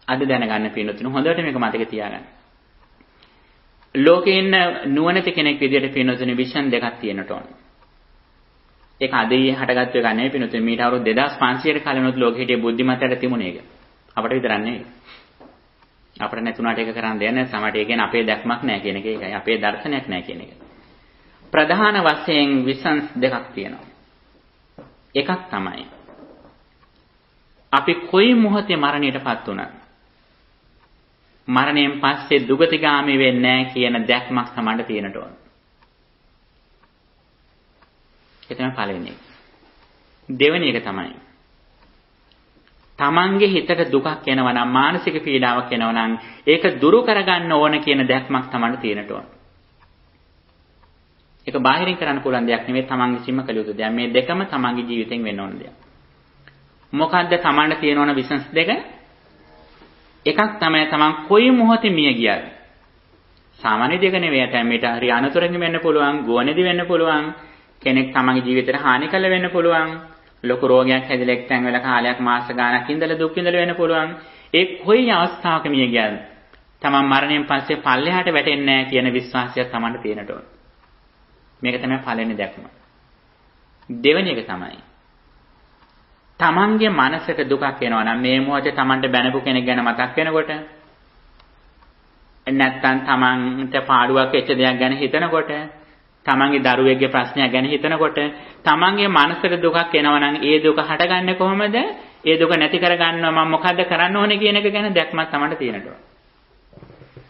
අද දැනගන්න පින්නතුනි හොඳට මේක මතක තියාගන්න. ලෝකේ ඉන්න නුවණැති කෙනෙක් විදියට පින්නතුනි විෂන් දෙකක් තියෙනට ඕන. ඒක අදේ හටගත්තු එක නෙවෙයි පින්නතුනි මීට අවුරුදු 2500කට කලිනුත් ලෝකෙ හිටිය බුද්ධිමත්යට තිබුණේ ඒක. අපිට විතරක් නෙවෙයි. අපිට නැතුණාට ඒක කරන්න දෙයක් නැහැ. සමහරට ඒ කියන්නේ අපේ දැක්මක් නැහැ කියන එක ඒකයි. අපේ දර්ශනයක් නැහැ කියන එක. ප්‍රධාන වශයෙන් විෂන්ස් දෙකක් තියෙනවා. එකක් තමයි අපි කොයි මොහොතේ මරණයටපත් වුණත් මරණයෙන් පස්සේ දුගතිගාමී වෙන්නේ නැහැ කියන දැක්මක් තමයි තියෙනට ඕන. ඒක තමයි පළවෙනි එක. දෙවෙනි එක තමයි තමන්ගේ හිතට දුකක් එනවා නම් මානසික පීඩාවක් එනවා නම් ඒක දුරු කරගන්න ඕන කියන දැක්මක් තමයි තියෙනට ඕන. ඒක බාහිරින් කරන්න පුළුවන් දෙයක් නෙවෙයි තමන් විසින්ම කළ යුතු දෙයක්. මේ දෙකම තමන්ගේ ජීවිතෙන් වෙන්න ඕන දෙයක්. මොකද්ද තමන්ට තියෙන ඕන විශ්වාස දෙක? එකක් තමයි තමන් කොයි මොහොතේ මිය ගියද. සාමාන්‍ය දෙක නෙවෙයි. ඇතැම්මට හරි අනතුරකින් වෙන්න පුළුවන්, ගුවනේදී වෙන්න පුළුවන්, කෙනෙක් තමන්ගේ ජීවිතේට හානි කළ වෙන්න පුළුවන්, ලොකු රෝගයක් හැදිලා එක්තැන් වෙලා කාලයක් මාස ගාණක් ඉඳලා දුක් විඳලා වෙන්න පුළුවන්. ඒ කොයි අවස්ථාවක මිය ගියද තමන් මරණයෙන් පස්සේ පල්ලෙහාට වැටෙන්නේ නැහැ කියන විශ්වාසයක් තමන්ට තියෙනට ඕන. මේක තමයි පළවෙනි දැක්ම. දෙවෙනි එක තමයි තමන්ගේ මනසට දුකක් එනවා නම් මේ මොහොතේ තමන්ට බැනපු කෙනෙක් ගැන මතක් වෙනකොට නැත්නම් තමන්ට පාඩුවක් වෙච්ච දෙයක් ගැන හිතනකොට තමන්ගේ දරුවෙක්ගේ ප්‍රශ්නයක් ගැන හිතනකොට තමන්ගේ මනසට දුකක් එනවා නම් ඒ දුක හටගන්නේ කොහොමද? ඒ දුක නැති කරගන්නව මම මොකද්ද කරන්න ඕනේ කියන එක ගැන දැක්මක් තමන්ට තියෙනට ඕන.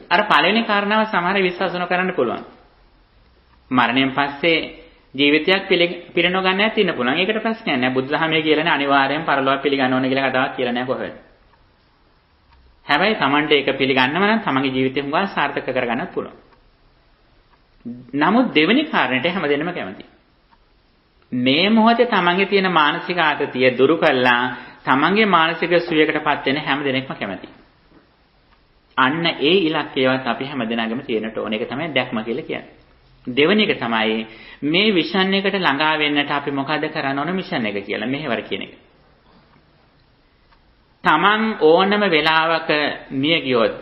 අර පළවෙනි කාරණාව සමහර විශ්වාස නොකරන්න පුළුවන්. මරණයෙන් පස්සේ ජීවිතයක් පිළිනො ගන්න නැති ඉන්න පුළුවන්. ඒකට ප්‍රශ්නයක් නැහැ. බුදුදහමේ කියලානේ අනිවාර්යෙන් පරලෝක පිළිගන්න ඕන කියලා කතාවක් කියලා නැහැ කොහෙද. හැබැයි Tamante ඒක පිළිගන්නම නම් තමන්ගේ ජීවිතේ හුඟා සාර්ථක කරගන්නත් පුළුවන්. නමුත් දෙවෙනි කාරණේට හැමදෙන්නම කැමතියි. මේ මොහොතේ තමන්ගේ තියෙන මානසික ආතතිය දුරු කළා තමන්ගේ මානසික සුවයකටපත් වෙන හැමදෙනෙක්ම කැමතියි. අන්න ඒ ඉලක්කයවත් අපි හැමදෙනාගේම තියෙනට ඕන. ඒක තමයි දැක්ම කියලා කියන්නේ. දෙවෙනි එක තමයි මේ විෂන් එකට ළඟා වෙන්නට අපි මොකද කරන්න ඕන මිෂන් එක කියලා මෙහෙවර කියන එක. තමන් ඕනම වෙලාවක මිය ගියොත්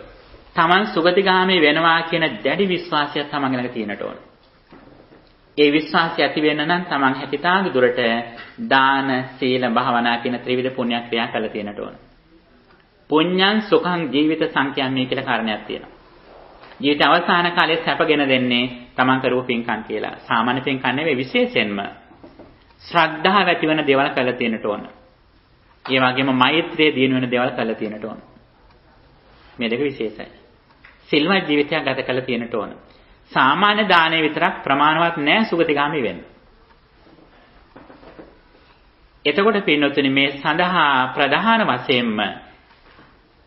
තමන් සුගතිගාමී වෙනවා කියන දැඩි විශ්වාසයක් තමන් ළඟ තියෙනට ඕන. ඒ විශ්වාසය ඇති වෙන්න නම් තමන් හැකිතාක් දුරට දාන, සීල, භාවනා කියන ත්‍රිවිධ පුණ්‍ය ක්‍රියා කළ තියෙනට ඕන. පුඤ්ඤං සුඛං ජීවිත සංඛ්‍යාමී කියලා කාරණයක් තියෙනවා. ජීවිත අවසාන කාලයේ සැපගෙන දෙන්නේ තමන් කරපු පින්කම් කියලා. සාමාන්‍ය පින්කම් නෙවෙයි විශේෂයෙන්ම ශ්‍රද්ධාව ඇති වෙන දේවල් කළ තියෙනට ඕන. ඒ වගේම මෛත්‍රිය දිනු වෙන දේවල් කළ තියෙනට ඕන. මේ දෙක විශේෂයි. සිල්වත් ජීවිතයක් ගත කළ තියෙනට ඕන. සාමාන්‍ය දාණය විතරක් ප්‍රමාණවත් නැහැ සුගතිගාමී වෙන්න. එතකොට පින්නොතුනි මේ සඳහා ප්‍රධාන වශයෙන්ම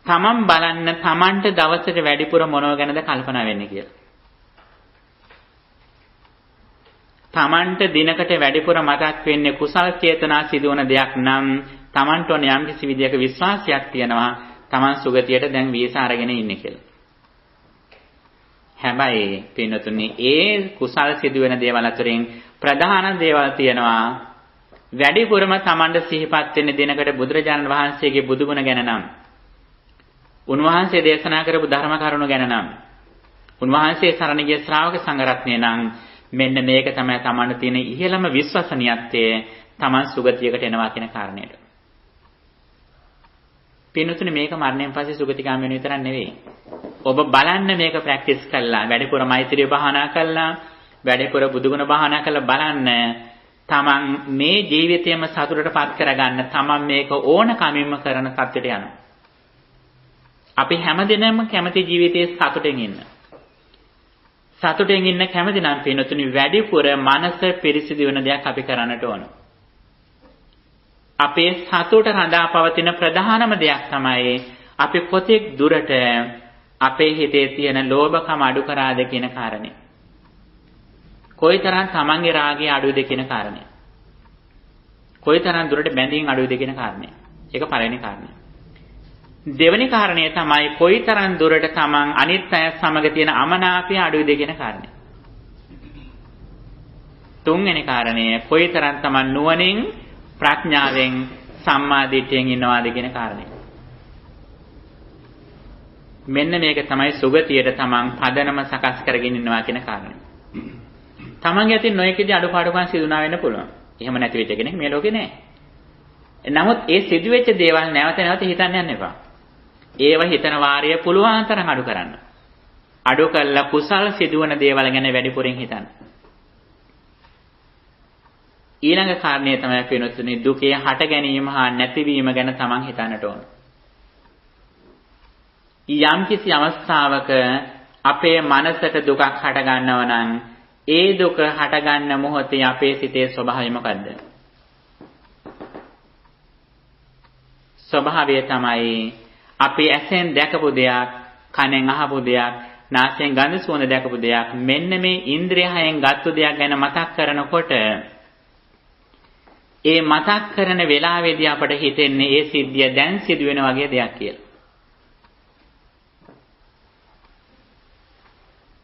තමන් බලන්න තමන්ට දවසට වැඩිපුර මොනව ගැනද කල්පනා වෙන්නේ කියලා. තමන්ට දිනකට වැඩිපුර මතක් වෙන්නේ කුසල් චේතනා සිදුවන දෙයක් නම් තමන්ට ඕන යම්කිසි විදියක විශ්වාසයක් තියෙනවා තමන් සුගතියට දැන් වීසා අරගෙන ඉන්නේ කියලා. හැබැයි පින්නතුනි ඒ කුසල් සිදුවෙන දේවල් අතරින් ප්‍රධාන දේවල් තියෙනවා. වැඩිපුරම තමන්ට සිහිපත් වෙන්නේ දිනකට බුදුරජාණන් වහන්සේගේ බුදුගුණ ගැන නම්, උන්වහන්සේ දේශනා කරපු ධර්ම කරුණු ගැන නම්, උන්වහන්සේ සරණ ගිය ශ්‍රාවක සංඝරත්නය නම් මෙන්න මේක තමයි තමන්ට තියෙන ඉහළම විශ්වසනීයත්වය තමන් සුගතියකට එනවා කියන කාරණේට. පින්නතුනි මේක මරණයෙන් පස්සේ සුගතිගාමී වෙන විතරක් නෙවෙයි. ඔබ බලන්න මේක ප්‍රැක්ටිස් කළා, වැඩිපුර මෛත්‍රිය භාවනා කළා, වැඩිපුර බුදුගුණ භාවනා කළා බලන්න තමන් මේ ජීවිතයම සතුටටපත් කරගන්න තමන් මේක ඕන කමින්ම කරන තත්ත්වයට යනවා. අපි හැමදෙනාම කැමති ජීවිතයේ සතුටෙන් ඉන්න. සතුටෙන් ඉන්න කැමති නම් පින්නතුනි වැඩිපුර මනස පිරිසිදු වෙන දෙයක් අපි කරන්නට ඕන. අපේ සතුට රඳා පවතින ප්‍රධානම දෙයක් තමයි අපි කොතෙක් දුරට අපේ හිතේ තියෙන ලෝභකම අඩු කරාද කියන කාරණේ. කොයිතරම් තමන්ගේ රාගය අඩුද කියන කාරණේ. කොයිතරම් දුරට බැඳීම් අඩුද කියන කාරණේ. ඒක පළවෙනි කාරණේ. දෙවෙනි කාරණේ තමයි කොයිතරම් දුරට තමන් අනිත් අය සමග තියෙන අමනාපය අඩුද කියන කාරණේ. තුන්වෙනි කාරණේ කොයිතරම් තමන් නුවණින් ප්‍රඥාවෙන් සම්මා දිට්ඨියෙන් ඉන්නවාද කියන කාරණේ. මෙන්න මේක තමයි සුගතියට තමන් පදනම සකස් කරගෙන ඉන්නවා කියන කාරණේ. තමන්ගේ අතින් නොයෙකදී අඩුපාඩුකම් සිදුනා වෙන්න පුළුවන්. එහෙම නැති වෙච්ච කෙනෙක් මේ ලෝකේ නැහැ. නමුත් ඒ සිදුවෙච්ච දේවල් නැවත නැවත හිතන්න යන්න එපා. ඒව හිතන වාරය පුළුවන් තරම් අඩු කරන්න. අඩු කළා කුසල් සිදුවන දේවල් ගැන වැඩිපුරින් හිතන්න. ඊළඟ කාරණේ තමයි පිනුතුනි දුකේ හට ගැනීම හා නැතිවීම ගැන තමන් හිතන්නට ඕන. යම් කිසි අවස්ථාවක අපේ මනසට දුකක් හට ගන්නව නම් ඒ දුක හට ගන්න මොහොතේ අපේ සිතේ ස්වභාවය මොකද්ද? ස්වභාවය තමයි අපි ඇසෙන් දැකපු දෙයක්, කනෙන් අහපු දෙයක්, නාසයෙන් ගඳ සුවඳ දැකපු දෙයක්, මෙන්න මේ ඉන්ද්‍රිය හයෙන් ගත්තු දෙයක් ගැන මතක් කරනකොට ඒ මතක් කරන වෙලාවේදී අපට හිතෙන්නේ ඒ සිද්ධිය දැන් සිදුවෙන වගේ දෙයක් කියලා.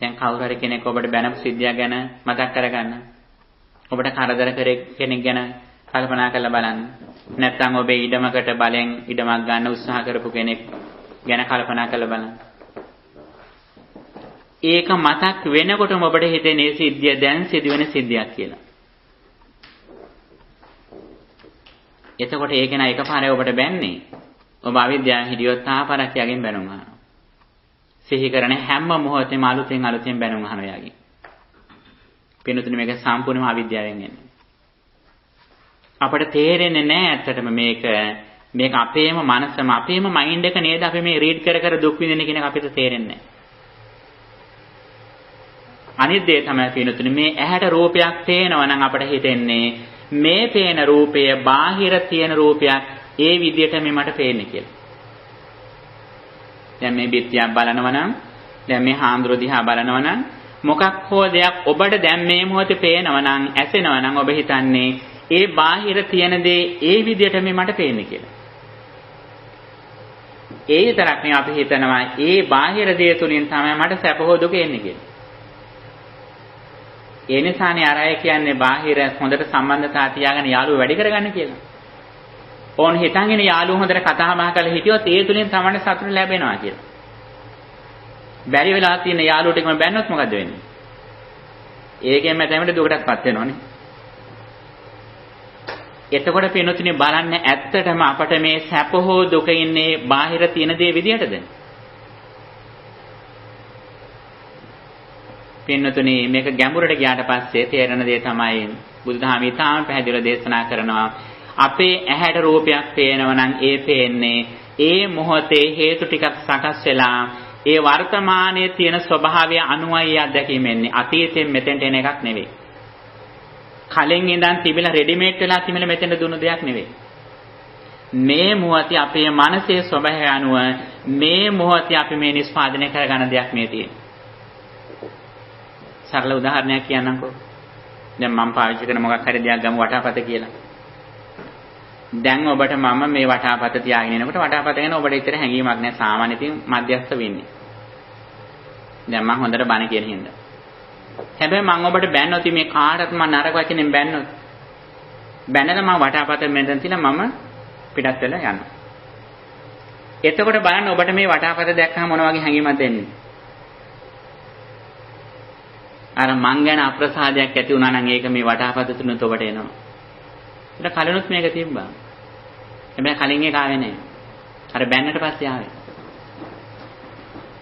දැන් කවුරු හරි කෙනෙක් ඔබට බැනපු සිද්ධියක් ගැන මතක් කරගන්න. ඔබට කරදර කරේ කෙනෙක් ගැන කල්පනා කරලා බලන්න. නැත්නම් ඔබේ ඉඩමකට බලෙන් ඉඩමක් ගන්න උත්සාහ කරපු කෙනෙක් ගැන කල්පනා කරලා බලන්න. ඒක මතක් වෙනකොටම ඔබට හිතෙන්නේ සිද්ධිය දැන් සිදුවෙන සිද්ධියක් කියලා. එතකොට ඒක නා එකපාරේ ඔබට බැන්නේ. ඔබ අවිද්‍යාවෙන් හිටියොත් තාපරක් යකින් බැනුම් අහනවා. සිහි කරන හැම මොහොතේම අලුතෙන් බැනුම් අහනවා යකින්. පිනුතුනි මේක සම්පූර්ණම අවිද්‍යාවෙන් එන්නේ. අපට තේරෙන්නේ නැහැ ඇත්තටම මේක අපේම මනසම අපේම මයින්ඩ් එක නේද අපි මේ රීඩ් කර දුක් විඳින කියන එක අපිට තේරෙන්නේ නැහැ. අනිත් දේ තමයි පිනුතුනි මේ ඇහැට රූපයක් පේනවා නම් අපට හිතෙන්නේ මේ පේන රූපය බාහිර තියෙන රූපයක් ඒ විදිහට මේ මට පේන්නේ කියලා. දැන් මේ බිත්තියක් බලනවා නම් දැන් මේ හාමුදුරු දිහා බලනවා නම් මොකක් හෝ දෙයක් ඔබට දැන් මේ මොහොතේ පේනවා නම් ඇසෙනවා නම් ඔබ හිතන්නේ ඒ බාහිර තියෙන දේ ඒ විදිහට මේ මට පේන්නේ කියලා. ඒ විතරක් නෙවෙයි අපි හිතනවා ඒ බාහිර දේ තුලින් තමයි මට සැප හෝ දුක එන්නේ කියලා. ඒ නිසානේ අර අය කියන්නේ බාහිර හොඳට සම්බන්ධතා තියාගෙන යාළුවෝ වැඩි කරගන්න කියලා. ඕන් හිතන්නේ යාළුවෝ හොඳට කතා බහ කරලා හිටියොත් ඒ තුලින් තමයි සතුට ලැබෙනවා කියලා. බැරි වෙලා තියෙන යාළුවෝ ටිකම බැන්නොත් මොකද වෙන්නේ? ඒකෙන් මැදෙමට දුකටපත් වෙනවනේ. එතකොට පිනුතුනි බලන්න ඇත්තටම අපට මේ සැප හෝ දුක ඉන්නේ බාහිර තියෙන දේ විදියටද? පින්නතුනි මේක ගැඹුරට ගියාට පස්සේ තේරෙන දේ තමයි බුදුදහම ඊටාම පැහැදිලිව දේශනා කරනවා අපේ ඇහැට රූපයක් පේනවා නම් ඒ පේන්නේ ඒ මොහොතේ හේතු ටිකක් සකස් වෙලා ඒ වර්තමානයේ තියෙන ස්වභාවය අනුවයි අත්දැකීම එන්නේ අතීතයෙන් මෙතෙන්ට එන එකක් නෙවෙයි කලින් ඉඳන් තිබිලා රෙඩිමේඩ් වෙලා තිබිලා මෙතෙන්ට දුන්නු දෙයක් නෙවෙයි මේ මොහොතේ අපේ මනසේ ස්වභාවය අනුව මේ මොහොතේ අපි මේ නිෂ්පාදනය කරගන්න දෙයක් මේ තියෙන්නේ සරල උදාහරණයක් කියන්නම්කෝ. දැන් මම පාවිච්චි කරන මොකක් හරි දෙයක් ගමු වටාපත කියලා. දැන් ඔබට මම මේ වටාපත තියාගෙන ඉනකොට වටාපත ගැන ඔබට ඉතර හැඟීමක් නැහැ. සාමාන්‍ය ඉතින් මධ්‍යස්ථ වෙන්නේ. දැන් මම හොඳට බණ කියන හින්දා. හැබැයි මම ඔබට බැන්නොත් මේ කාටත් මම නරක වචනෙන් බැන්නොත් බැනලා මම වටාපත මෙතන තියලා මම පිටත් වෙලා යනවා. එතකොට බලන්න ඔබට මේ වටාපත දැක්කම මොන වගේ හැඟීමක්ද එන්නේ? අර මං ගැන අප්‍රසාදයක් ඇති වුණා නම් ඒක මේ වටාපත තුනත් ඔබට එනවා. ඒක කලිනුත් මේක තිබ්බා. හැබැයි කලින් ඒක ආවේ නැහැ. අර බැන්නට පස්සේ ආවේ.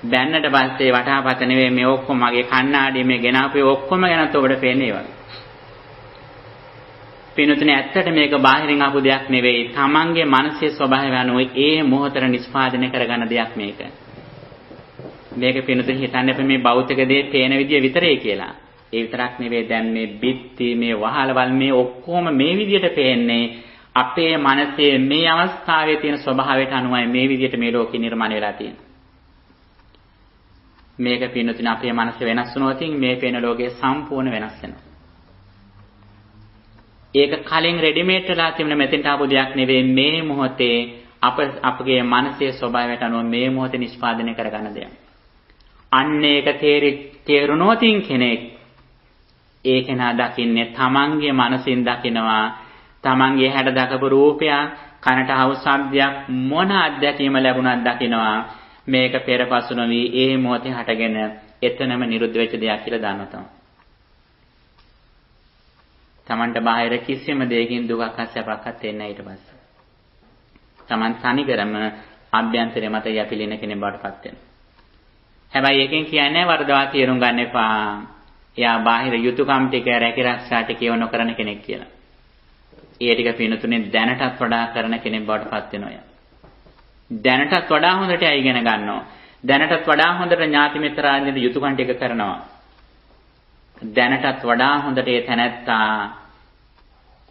බැන්නට පස්සේ වටාපත නෙවෙයි මේ ඔක්කොම මගේ කණ්ණාඩිය මේ ගෙනාපු ඔක්කොම ගැනත් ඔබට පේන්නේ වගේ. පිනුතුනේ ඇත්තට මේක බාහිරින් ආපු දෙයක් නෙවෙයි. තමන්ගේ මනසේ ස්වභාවය අනුව ඒ මොහොතට නිෂ්පාදනය කරගන්න දෙයක් මේක. මේක පිනුතුනේ හිතන්න එපා මේ භෞතික දේ පේන විදිය විතරේ කියලා. ඒ විතරක් නෙවෙයි දැන් මේ බිත්ති මේ වහලවල් මේ ඔක්කොම මේ විදියට පේන්නේ අපේ මනසේ මේ අවස්ථාවේ තියෙන ස්වභාවයට අනුවයි මේ විදිහට මේ ලෝකේ නිර්මාණය වෙලා තියෙන්නේ. මේක පින්නතුනේ අපේ මනස වෙනස් වුණොත් මේ පේන ලෝකය සම්පූර්ණ වෙනස් වෙනවා. ඒක කලින් රෙඩිමේඩ් වෙලා තිබුණ මෙතෙන්ට ආපු දෙයක් නෙවෙයි මේ මොහොතේ අපගේ මනසේ ස්වභාවයට අනුව මේ මොහොතේ නිෂ්පාදනය කරගන්න දෙයක්. අන්න ඒක තේරුණොත් කෙනෙක් ඒක නා දකින්නේ තමන්ගේ මනසින් දකිනවා තමන්ගේ හැඩ දකපු රූපයක් කනට අහු ශබ්දයක් මොන අත්දැකීම ලැබුණත් දකිනවා මේක පෙරපසු නොවි ඒ මොහොතේ හටගෙන එතනම නිරුද්ධ වෙච්ච දෙයක් කියලා දන්නවා තමයි. තමන්ට බාහිර කිසිම දෙයකින් දුකක් අස්සපක්වත් එන්නේ නැහැ ඊට පස්සේ. තමන් තනිකරම අභ්‍යන්තරය මත යැපිලෙන කෙනෙක් බවට පත් වෙනවා. හැබැයි එකෙන් කියන්නේ වරදවා තේරුම් ගන්න එපා. එයා බාහිර යුතුයකම් ටික රැකී ආරක්ෂා ටික නොකරන කෙනෙක් කියලා. ඒ ටික පිනතුනේ දැනටත් වඩා කරන කෙනෙක් බවට පත් වෙනවා. දැනටත් වඩා හොඳට ඉගෙන ගන්නවා. දැනටත් වඩා හොඳට ඥාති මිත්‍රාන්ගේ යුතුයකම් ටික කරනවා. දැනටත් වඩා හොඳට ඒ තැනැත්තා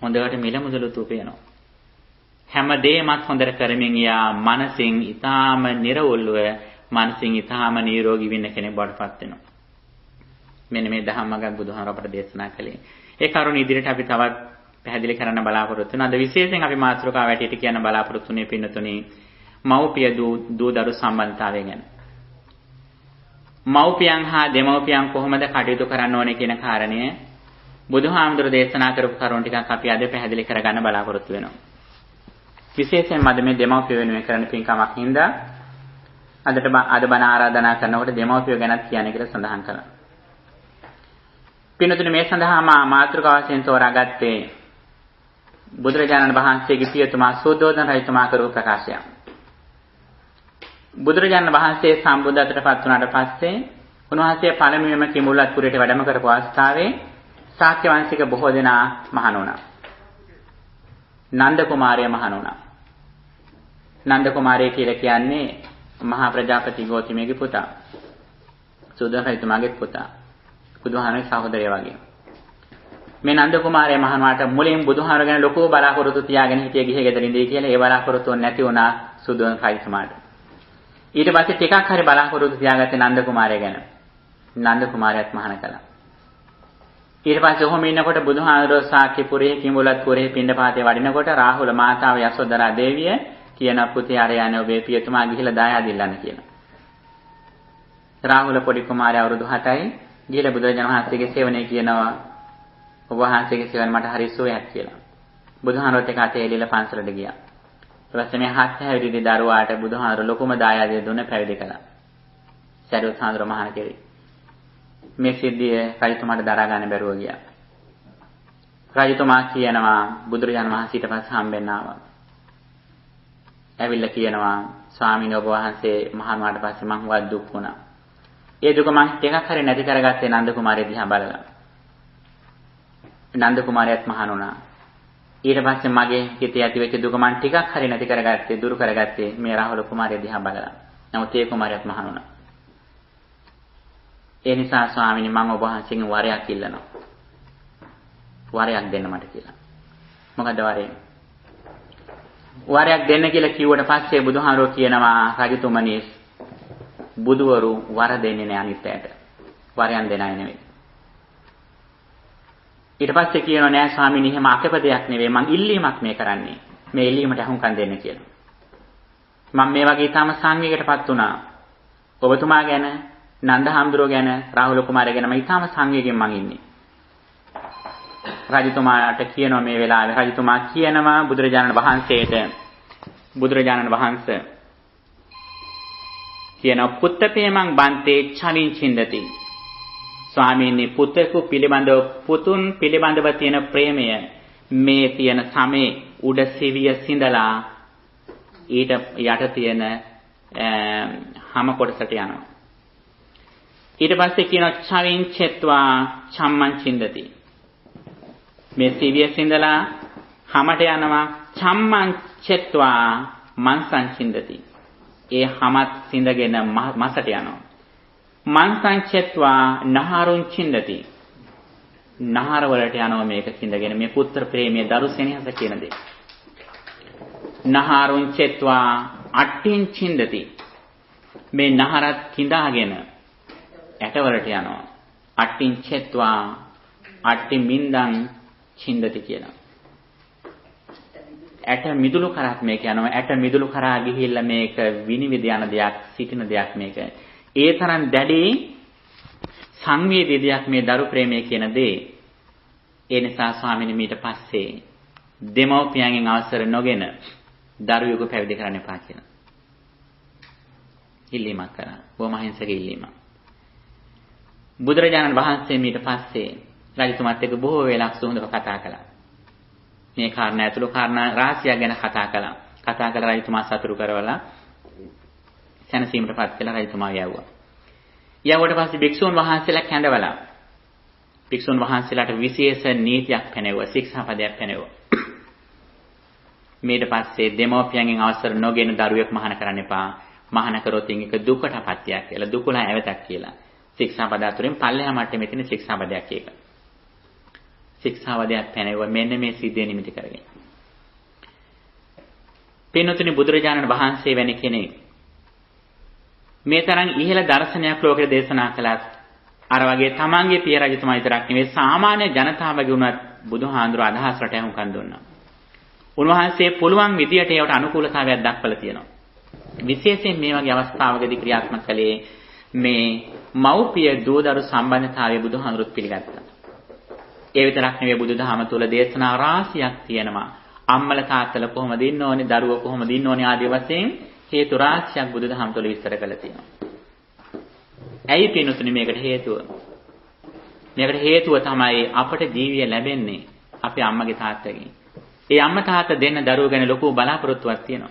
හොඳට මිල මුදලුත් උපයනවා. හැම දෙයක්මත් හොඳට කරමින් යා මනසින් ඊටාම නිර්වෝල්ව මනසින් ඊටාම නිරෝගී වෙන්න කෙනෙක් බවට පත් වෙනවා. මෙන්න මේ ධම්මගත බුදුහාමර අපට දේශනා කළේ. ඒ කරුණ ඉදිරියට අපි තවත් පැහැදිලි කරන්න බලාපොරොත්තු වෙනවා. අද විශේෂයෙන් අපි මාතෘකාව වැටියට කියන්න බලාපොරොත්තු වෙන්නේ පින්නතුණි මව්පිය දූ දරු සම්බන්ධතාවය ගැන. මව්පියන් හා දෙමව්පියන් කොහොමද කටයුතු කරන්න ඕනේ කියන කාරණය බුදුහාමුදුර දේශනා කරපු කරුණු ටිකක් අපි අද පැහැදිලි කරගන්න බලාපොරොත්තු වෙනවා. විශේෂයෙන්ම අද මේ දෙමව්පිය වෙනුවෙන් කරන පින්කමක් හින්දා අද බණ ආරාධනා කරනකොට දෙමව්පිය ගැනත් කියන කියලා සඳහන් කළා. පින්නතුනේ මේ සඳහා මාතෘකාව වශයෙන් තෝරාගත්තේ බුදුරජාණන් වහන්සේගේ පියතුමා සෝද්ධෝදන රජතුමා කරපු ප්‍රකාශයක්. බුදුරජාණන් වහන්සේ සම්බුද්ධත්වයට පත් වුණාට පස්සේ උන්වහන්සේ පළමුවෙන්ම කිඹුල්වත්පුරයට වැඩම කරපු අවස්ථාවේ ශාක්‍ය වංශික බොහෝ දෙනා මහණ වුණා. නන්ද කුමාරයා මහණ වුණා. නන්ද කුමාරයා කියලා කියන්නේ මහා ප්‍රජාපති ගෞතමගේ පුතා. සෝද්ධෝදන රජතුමාගේ පුතා. බුදුහාමගේ සහෝදරයා වගේ. මේ නන්ද කුමාරයා මහණවාට මුලින් බුදුහාමර ගැන ලොකු බලාපොරොත්තු තියාගෙන හිටිය ගිහේ ගෙදර ඉඳී කියලා ඒ බලාපොරොත්තු නැති වුණා සුද්ධෝදන රජතුමාට. ඊට පස්සේ ටිකක් හරි බලාපොරොත්තු තියාගත්තේ නන්ද කුමාරයා ගැන. නන්ද කුමාරයාත් මහාන කළා. ඊට පස්සේ ඔහොම ඉන්නකොට බුදුහාමරෝ ශාක්‍යපුරේ කිඹුලත්පුරේ පිණ්ඩපාතේ වඩිනකොට රාහුල මාතාව යසෝදරා දේවිය කියන පුතේ ආරයane ඔබේ පියතුමා ගිහිලා දායාද ඉල්ලන්න කියලා. රාහුල පොඩි කුමාරයා අවුරුදු 7යි ගිහිලා බුදුරජාණන් වහන්සේගේ සේවනයේ කියනවා ඔබ වහන්සේගේ සේවන මට හරි සුවයක් කියලා. බුදුහාමරත් එක්ක අතේ එළිලා පන්සලට ගියා. ඊට පස්සේ මේ 7 හැවිරිදි දරුවාට බුදුහාමර ලොකුම දායාදය දුන්න පැවිදි කළා. සරියුත් හාමුදුර මහාන කෙරේ. මේ සිද්ධිය රජතුමාට දරා ගන්න බැරුව ගියා. රජතුමා කියනවා බුදුරජාණන් වහන්සේට පස්සේ හම්බෙන්න ආවා. ඇවිල්ලා කියනවා ස්වාමීන් වහන්සේ මහාන වුණාට පස්සේ මං හුඟක් දුක් වුණා. ඒ දුක මං ටිකක් හරි නැති කරගත්තේ නන්ද කුමාරයා දිහා බලලා. නන්ද කුමාරයාත් මහාන වුණා. ඊට පස්සේ මගේ හිතේ ඇති වෙච්ච දුක මං ටිකක් හරි නැති කරගත්තේ දුරු කරගත්තේ මේ රාහුල කුමාරයා දිහා බලලා. නමුත් ඒ කුමාරයාත් මහාන වුණා. ඒ නිසා ස්වාමීනි මම ඔබ වහන්සේගෙන් වරයක් ඉල්ලනවා. වරයක් දෙන්න මට කියලා. මොකද වරේ? වරයක් දෙන්න කියලා කිව්වට පස්සේ බුදුහාමරෝ කියනවා රජතුමනි බුදුවරු වර දෙන්නේ නැහැ අනිත් අයට. වරයන් දෙන අය නෙවෙයි. ඊට පස්සේ කියනවා නෑ ස්වාමීනි එහෙම අකපදයක් නෙවෙයි මං ඉල්ලීමක් මේ කරන්නේ. මේ ඉල්ලීමට අහුම්කම් දෙන්න කියලා. මම මේ වගේ ඊටම සංවේගයකටපත් වුණා. ඔබතුමා ගැන, නන්ද හාමුදුරුවෝ ගැන, රාහුල කුමාරයා ගැන මම ඊටම සංවේගයෙන් මං ඉන්නේ. රජතුමාට කියනවා මේ වෙලාවේ රජතුමා කියනවා බුදුරජාණන් වහන්සේ කියන පුත්තපේමං බන්තේ චලින් චින්දති. ස්වාමීනි පුතුන් පිළිබඳව තියෙන ප්‍රේමය මේ තියෙන සමේ උඩ සිවිය සිඳලා ඊට යට තියෙන හැම කොටසට යනවා. ඊට පස්සේ කියනවා චලින් චෙත්වා චම්මං චින්දති. මේ සිවිය සිඳලා හැමට යනවා චම්මං චෙත්වා මන්සං චින්දති. ඒ හැමත් සිඳගෙන මසට යනවා. මන්සං චෙත්වා නහරුං චින්දති. නහර වලට යනවා මේක සිඳගෙන මේ පුත්‍ර ප්‍රේමයේ දරු සෙනෙහස කියන දේ. නහාරුං චෙත්වා අට්ඨින් චින්දති. මේ නහරත් කිඳාගෙන ඇටවලට යනවා. අට්ඨින් චෙත්වා අට්ඨි මින්දං චින්දති කියලා. ඇට මිදුළු කරත් මේක යනවා. ඇට මිදුළු කරා ගිහිල්ලා මේක විනිවිද යන දෙයක්, සිටින දෙයක් මේක. ඒ තරම් දැඩි සංවේදී දෙයක් මේ දරු ප්‍රේමය කියන දේ. ඒ නිසා ස්වාමීනි මීට පස්සේ දෙමව්පියන්ගෙන් අවසර නොගෙන දරුවෙකු පැවිදි කරන්න එපා කියලා. ඉල්ලීමක් කරා. බොහොම අහිංසක ඉල්ලීමක්. බුදුරජාණන් වහන්සේ මීට පස්සේ රජතුමාත් එක්ක බොහෝ වෙලාවක් සුහුඳව කතා කළා. මේ කාරණා ඇතුළු කාරණා රාශියක් ගැන කතා කළා. කතා කළ රජතුමා සතුටු කරවලා සැනසීමටපත් කළ රජතුමා යවුවා. යවුවට පස්සේ භික්ෂුන් වහන්සේලා කැඳවලා භික්ෂුන් වහන්සේලාට විශේෂ නීතියක් පැනෙවුවා, ශික්ෂාපදයක් පැනෙවුවා. ඊට පස්සේ දෙමෝපියන්ගෙන් අවසර නොගෙන දරුවෙක් මහාන කරන්න එපා. මහාන කරොත් ඒක දුකටපත්යක් කියලා, දුකලා ඇවතක් කියලා. ශික්ෂාපද අතුරින් පල්ලෙහා මට්ටමේ තියෙන ශික්ෂාපදයක් ඒක. ශික්ෂාවදයක් පැනෙවුවා මෙන්න මේ සිද්ධිය නිමිති කරගෙන. පින්වතුනි බුදුරජාණන් වහන්සේ වැනි කෙනෙක් මේ තරම් ඉහළ දර්ශනයක් ලෝකෙට දේශනා කළත් අර වගේ තමන්ගේ පිය රජතුමා විතරක් නෙවෙයි සාමාන්‍ය ජනතාවගේ උනත් බුදුහාඳුර අදහසට අහුම්කම් දුන්නා. උන්වහන්සේ පුළුවන් විදියට ඒවට අනුකූලතාවයක් දක්වලා තියෙනවා. විශේෂයෙන් මේ වගේ අවස්ථාවකදී ක්‍රියාත්මක කළේ මේ මව්පිය දූදරු සම්බන්ධතාවය බුදුහාඳුරුත් පිළිගත්තා. ඒ විතරක් නෙවෙයි බුදුදහම තුල දේශනා රාශියක් තියෙනවා. අම්මල තාත්තල කොහොමද ඉන්න ඕනේ, දරුවෝ කොහොමද ඉන්න ඕනේ ආදී වශයෙන් හේතු රාශියක් බුදුදහම තුල විස්තර කරලා තියෙනවා. ඇයි පින්වතුනි මේකට හේතුව? මේකට හේතුව තමයි අපට ජීවිය ලැබෙන්නේ අපේ අම්මගේ තාත්තගෙන්. ඒ අම්මා තාත්තා දෙන්න දරුවෝ ගැන ලොකු බලාපොරොත්තුවක් තියෙනවා.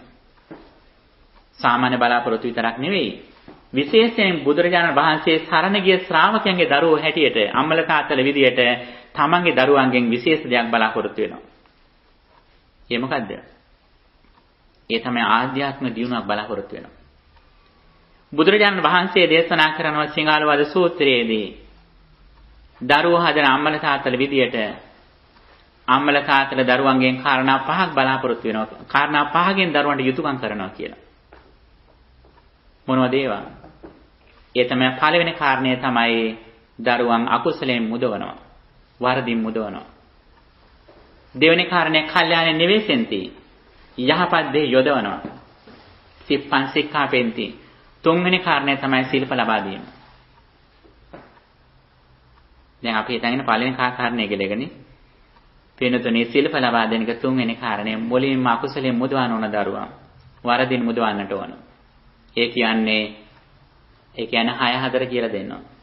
සාමාන්‍ය බලාපොරොත්තු විතරක් නෙවෙයි. විශේෂයෙන් බුදුරජාණන් වහන්සේ සරණ ගිය ශ්‍රාවකයන්ගේ දරුවෝ හැටියට අම්මල තාත්තල විදියට තමන්ගේ දරුවන්ගෙන් විශේෂ දෙයක් බලාපොරොත්තු වෙනවා. ඒ මොකද්ද? ඒ තමයි ආධ්‍යාත්මික දියුණුවක් බලාපොරොත්තු වෙනවා. බුදුරජාණන් වහන්සේ දේශනා කරනවා සිංහලවද සූත්‍රයේදී දරුවෝ හදන අම්මල තාත්තල විදියට අම්මල තාත්තල දරුවන්ගෙන් කාරණා පහක් බලාපොරොත්තු වෙනවා. කාරණා පහකින් දරුවන්ට යුතුයකම් කරනවා කියලා. මොනවද ඒවා? ඒ තමයි පළවෙනි කාරණය තමයි දරුවන් අකුසලයෙන් මුදවනවා. වරදින් මුදවනවා. දෙවෙනි කාරණය කල්යාණ නිවේසෙන්ති. යහපත් දේ යොදවනවා. සිප්පං සික්ඛාපෙන්ති. තුන්වෙනි කාරණය තමයි සිල්ප ලබා දීම. දැන් අපි හිතගෙන පළවෙනි කාරණේ ගලගෙන පිනතුනේ සිල්ප ලබා දෙන එක තුන්වෙනි කාරණය. මුලින්ම අකුසලයෙන් මුදවන ඕන දරුවා. වරදින් මුදවන්නට ඕන. ඒ කියන්නේ 6-4 කියලා දෙන්නවා.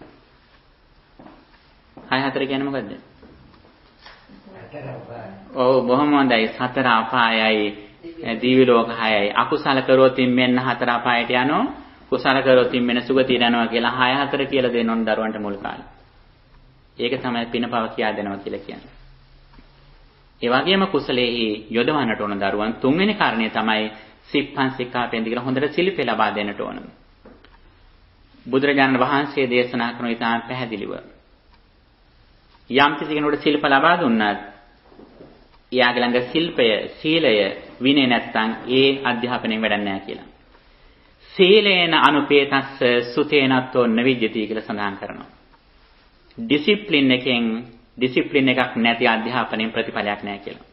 6-4 කියන්නේ මොකද්ද? ඔව් බොහොම හොඳයි. 4 අපායයි, දිව්‍ය ලෝක 6යි. අකුසල කරොත් මෙන්න 4 අපායට යනවා. කුසල කරොත් මෙන්න සුගතියට යනවා කියලා 6-4 කියලා දෙන්න ඕන දරුවන්ට මුල් කාලේ. ඒක තමයි පිනපව කියා දෙනවා කියලා කියන්නේ. ඒ වගේම කුසලයේ යොදවන්නට ඕන දරුවන් තුන්වෙනි කාරණේ තමයි සිප්පං සික්ඛාපෙන්ති කියලා හොඳට සිල්පේ ලබා දෙන්නට ඕන. බුදුරජාණන් වහන්සේ දේශනා කරන ඉතාම පැහැදිලිව යම් කිසි කෙනෙකුට සිල්ප ලබා දුන්නත් එයාගේ ළඟ සිල්පය, සීලය, විනය නැත්තම් ඒ අධ්‍යාපනයෙන් වැඩක් නැහැ කියලා. සීලේන අනුපේතස්ස සුතේනත්තෝ නවිජ්ජති කියලා සඳහන් කරනවා. ඩිසිප්ලින් එකක් නැති අධ්‍යාපනයෙන් ප්‍රතිඵලයක් නැහැ කියලා.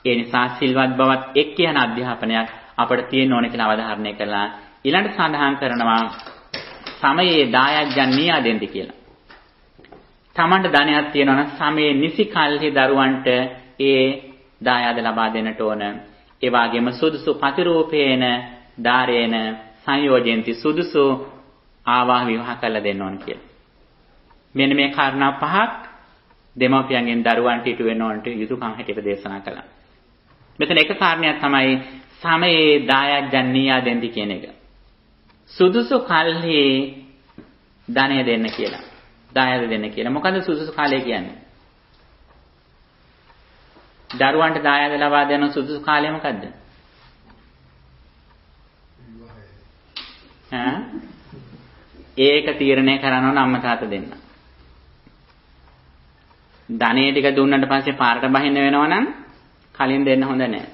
ඒ නිසා සිල්වත් බවත් එක් කියන අධ්‍යාපනයක් අපිට තියෙන්න ඕනේ කියලා අවධාරණය කළා. ඊළඟට සඳහන් කරනවා සමයේ දායජ්ජන් නියා දෙන්න කියලා. තමන්ට ධනයක් තියෙනවා නම් සමයේ නිසි කල්හි දරුවන්ට ඒ දායාද ලබා දෙන්නට ඕන. ඒ වගේම සුදුසු ප්‍රතිරූපේන ධාරේන සංයෝජෙන්ති සුදුසු ආවාහ විවාහ කළ දෙන්න ඕන කියලා. මෙන්න මේ කාරණා පහක් දෙමාපියන්ගෙන් දරුවන්ට ඉටු වෙන ඕනට යුතුයකම් හැටියට දේශනා කළා. මෙතන එක කාරණයක් තමයි සමයේ දායජ්ජන් නියා දෙන්න කියන එක. සුදුසු කල්හි ධනය දෙන්න කියලා. දායාද දෙන්න කියලා. මොකද සුදුසු කාලය කියන්නේ? දරුවන්ට දායාද ලබා දෙන සුදුසු කාලය මොකද්ද? ඒක තීරණය කරනවා නම් අම්මා තාත්තා දෙන්න. ධනෙ ටික දුන්නට පස්සේ පාරට බහින්න වෙනවා නම් කලින් දෙන්න හොඳ නැහැ.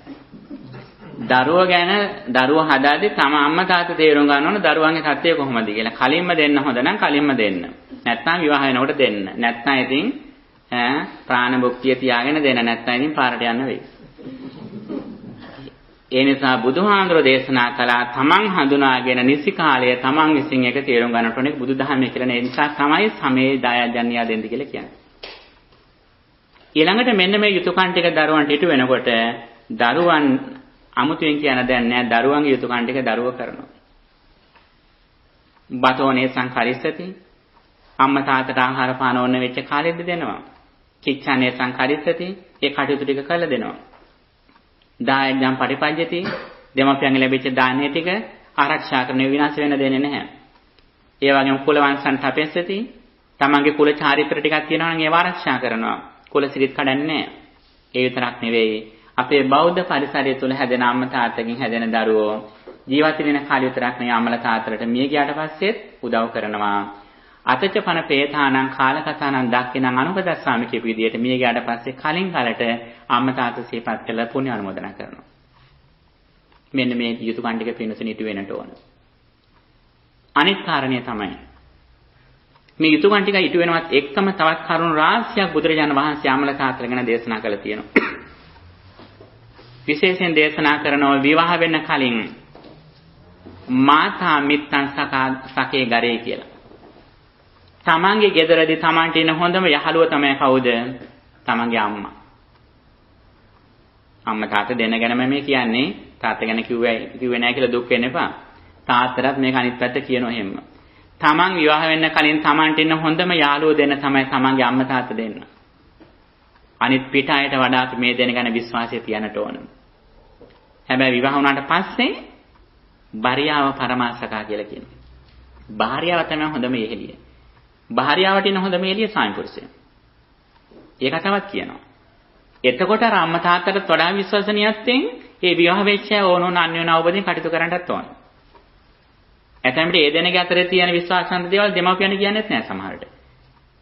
දරුවා ගැන දරුවා හදාදී තම අම්මා තාත්තා තේරුම් ගන්න ඕන දරුවන්ගේ තත්ත්වය කොහොමද කියලා. කලින්ම දෙන්න හොඳ නම් කලින්ම දෙන්න. නැත්නම් විවාහ වෙනකොට දෙන්න. නැත්නම් ඉතින් ප්‍රාණ භුක්තිය තියාගෙන දෙන්න. නැත්නම් ඉතින් පාරට යන්න වෙයි. ඒ නිසා බුදුහාඳුර දේශනා කළා තමන් හඳුනාගෙන නිසි කාලය තමන් විසින් එක තේරුම් ගන්නට ඕනේ බුදුදහමේ කියලා. ඒ නිසා තමයි සමේ දයාජන්‍යා දෙන්න කියලා කියන්නේ. ඊළඟට මෙන්න මේ යුතුයකම් ටික දරුවන්ට ඉටු වෙනකොට දරුවන් අමුතුවෙන් කියන දැන් නෑ දරුවන්ගේ යුතුයකම් ටික දරුව කරනවා. බතෝනේ සංකරිස්සති අම්මා තාත්තට ආහාර පාන ඕන වෙච්ච කාලෙද්ද දෙනවා. කිච්ඡානේ සංකරිස්සති ඒ කටයුතු ටික කරලා දෙනවා. දායජම් පරිපඤ්ඤති දෙමාපියන්ගෙන් ලැබිච්ච දානය ටික ආරක්ෂා කරන විනාශ වෙන්න දෙන්නේ නැහැ. ඒ වගේම කුලවංශන් තපෙස්සති තමන්ගේ කුල චාරිත්‍ර ටිකක් තියෙනවා නම් ඒව ආරක්ෂා කරනවා. කුල සිරිත් කඩන්නේ නැහැ. ඒ විතරක් නෙවෙයි අපේ බෞද්ධ පරිසරය තුළ හැදෙන අම්මා තාත්තගෙන් හැදෙන දරුවෝ ජීවත් වෙන කාලය විතරක් නෙවෙයි අම්මලා තාත්තලට මිය ගියාට පස්සෙත් උදව් කරනවා. අතච පන පේතානම් කාලකතානම් දක්කිනම් අනුපදස්සාමි කියපු විදිහට මිය ගියාට පස්සේ කලින් කාලට අම්මා තාත්තා සිහිපත් කළා පුණ්‍ය අනුමෝදනා කරනවා. මෙන්න මේ යුතුයකම් ටික පින්නසෙන ඉටු වෙන්නට ඕන. අනිත් කාරණය තමයි මේ යුතුයකම් ටික ඉටු වෙනවත් එක්කම තවත් කරුණු රාශියක් බුදුරජාණන් වහන්සේ අම්මලා තාත්තලා ගැන දේශනා කළා තියෙනවා. විශේෂයෙන් දේශනා කරනවා විවාහ වෙන්න කලින් මාතා මිත්තන් සකේ ගරේ කියලා. තමන්ගේ ගෙදරදී තමන්ට ඉන්න හොඳම යහළුව තමයි කවුද? තමන්ගේ අම්මා. අම්මා තාත්තා දෙන්න ගැනම මේ කියන්නේ. තාත්තා ගැන කිව්වේ නැහැ කියලා දුක් වෙන්න එපා. තාත්තටත් මේක අනිත් පැත්ත කියනවා එහෙම. තමන් විවාහ වෙන්න කලින් තමන්ට ඉන්න හොඳම යාළුව දෙන්න තමයි තමන්ගේ අම්මා තාත්තා දෙන්න. අනිත් පිට අයට වඩා අපි මේ දෙන ගැන විශ්වාසය තියන්නට ඕන. හැබැයි විවාහ වුණාට පස්සේ භාර්යාව පරමාසකා කියලා කියනවා. භාර්යාව තමයි හොඳම යෙහෙළිය. භාර්යාවට ඉන්න හොඳම යෙහෙළිය සාමිපුරුෂය. ඒක තවත් කියනවා. එතකොට අර අම්මා තාත්තට වඩා විශ්වසනීයත්වයෙන් ඒ විවාහ වෙච්ච ඕනෝන අන්‍යෝන්‍ය අවබෝධයෙන් කටයුතු කරන්නත් ඕන. ඇතැම්ට ඒ දෙනගේ අතරේ තියෙන විශ්වාසන්ත දේවල් දෙමාපියන් කියන්නේත් නැහැ සමහරට.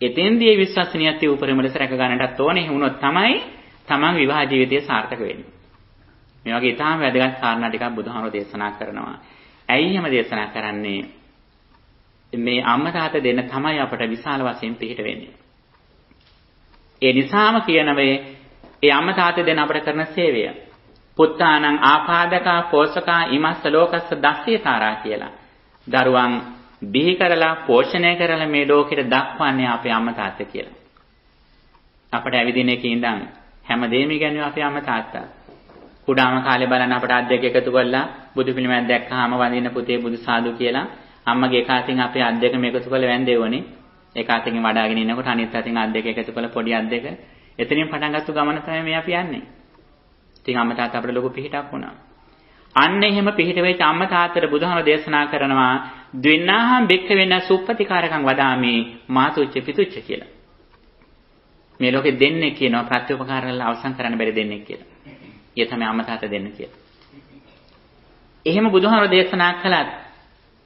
එතෙන්දී ඒ විශ්වසනීයත්වය උපරිම ලෙස රැක ගන්නටත් ඕනේ. වුණොත් තමයි තමන් විවාහ ජීවිතය සාර්ථක වෙන්නේ. මේ වගේ ඊටාම වැදගත් කාරණා ටිකක් බුදුහාමුදුරෝ දේශනා කරනවා. ඇයි එහෙම දේශනා කරන්නේ? මේ අම්මා තාත්තා දෙන්න තමයි අපට විශාල වශයෙන් පිහිට වෙන්නේ. ඒ නිසාම කියනවේ ඒ අම්මා තාත්තා දෙන්න අපට කරන සේවය. පුත්තානං ආපාදකා පෝෂකා ඉමස්ස ලෝකස්ස දස්සේතාරා කියලා. දරුවන් බිහි කරලා පෝෂණය කරලා මේ ලෝකෙට දක්වන්නේ අපේ අම්මා තාත්තා කියලා. අපට ඇවිදින එකේ ඉඳන් හැමදේම ඉගෙනුවා අපේ අම්මා තාත්තා. කුඩාම කාලේ බලන්න අපට අත් දෙක එකතු කරලා බුදු පිළිමයක් දැක්කහම වඳින්න පුතේ බුදු සාදු කියලා අම්මගේ එක අතින් අපේ අත් දෙකම එකතු කරලා වැන්දේවනේ. එක අතකින් වඩාගෙන ඉන්නකොට අනිත් අතින් අත් දෙක එකතු කරලා පොඩි අත් දෙක. එතනින් පටන් ගත්ත ගමන තමයි මේ අපි යන්නේ. ඉතින් අම්මා තාත්තා අපිට ලොකු පිහිටක් වුණා. අන්න එහෙම පිහිට වෙච්ච අම්මා තාත්තට බුදුහාම දේශනා කරනවා ද්වින්නාහම් බික්ක වෙන සුප්පතිකාරකම් වදාමි මාතුච්ච පිතුච්ච කියලා. මේ ලෝකෙ දෙන්නේ කියනවා ප්‍රත්‍යුපකාර කරලා අවසන් කරන්න බැරි දෙන්නේ කියලා. ඒ තමයි අම්මා තාත්තා දෙන්න කියලා. එහෙම බුදුහාම දේශනා කළත්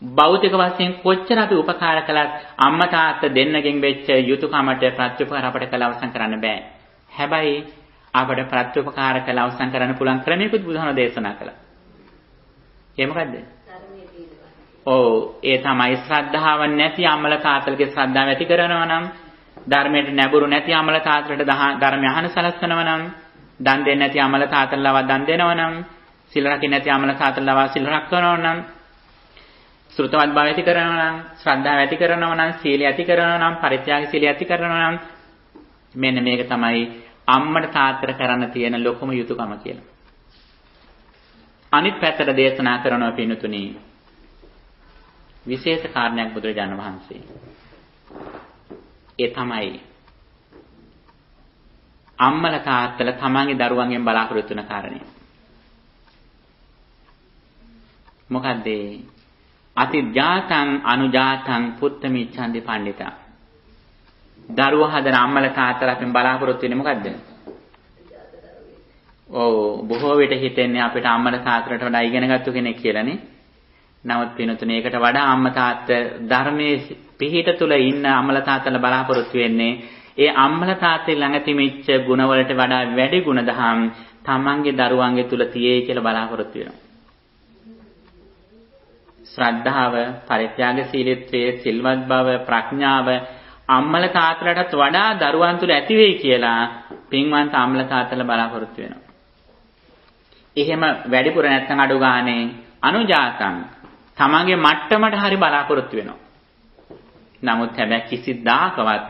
භෞතික වශයෙන් කොච්චර අපි උපකාර කළත් අම්මා තාත්තා දෙන්නගෙන් වෙච්ච යුතුයකමට ප්‍රත්‍යුපකාර අපට කළ අවසන් කරන්න බෑ. හැබැයි අපට ප්‍රත්‍යුපකාර කළ අවසන් කරන්න පුළුවන් ක්‍රමයකුත් බුදුහාම දේශනා කළා. ඒ මොකද්ද? ඒ තමයි ශ්‍රද්ධාව නැති අම්මලා තාත්තලගේ ශ්‍රද්ධාව ඇති කරනවා නම්, ධර්මයට නැඹුරු නැති අම්මලා තාත්තලට ධර්මය අහන සලස්වනවා නම්, දන් දෙන්නේ නැති අම්මලා තාත්තලව දන් දෙනවා නම්, සිල් රකින්න නැති අම්මලා තාත්තලව සිල් රැකනවා නම්, ශ්‍රුතවත් භාවය ඇති කරනවා නම්, ශ්‍රද්ධාව ඇති කරනවා නම්, සීලය ඇති කරනවා නම්, පරිත්‍යාග සීලය ඇති කරනවා නම්, මෙන්න මේක තමයි අම්මට තාත්තට කරන්න තියෙන ලොකුම යුතුයකම කියලා. අනිත් පැත්තට දේශනා කරනවා පින්තුනි විශේෂ කාරණයක් බුදුරජාණන් වහන්සේ. ඒ තමයි අම්මලා තාත්තලා තමන්ගේ දරුවන්ගෙන් බලාපොරොත්තු වෙන කාරණය. මොකද්ද? අතිජාතං අනුජාතං පුත්තමිච්ඡන්ති පණ්ඩිතා. දරුවා හදන අම්මලා තාත්තලා අපෙන් බලාපොරොත්තු වෙන්නේ මොකද්ද? බොහෝ විට හිතෙන්නේ අපිට අම්මලා තාත්තලට වඩා ඉගෙනගත්තු කෙනෙක් කියලානේ. නමුත් පින්තුනේ ඒකට වඩා අම්මා තාත්තා ධර්මයේ පිහිට තුල ඉන්න අම්මලා තාත්තලා බලාපොරොත්තු වෙන්නේ ඒ අම්මලා තාත්තේ ළඟ තිබිච්ච ගුණවලට වඩා වැඩි ගුණ දහම් තමන්ගේ දරුවන්ගේ තුල තියෙයි කියලා බලාපොරොත්තු වෙනවා. ශ්‍රද්ධාව, පරිත්‍යාගශීලීත්වය, සිල්වත් බව, ප්‍රඥාව අම්මල තාත්තලටත් වඩා දරුවන් තුල ඇති වෙයි කියලා පින්වන්ත අම්මල තාත්තලා බලාපොරොත්තු වෙනවා. එහෙම වැඩිපුර නැත්නම් අඩු ගානේ අනුජාතං තමන්ගේ මට්ටමට හරි බලාපොරොත්තු වෙනවා. නමුත් හැබැයි කිසිදාකවත්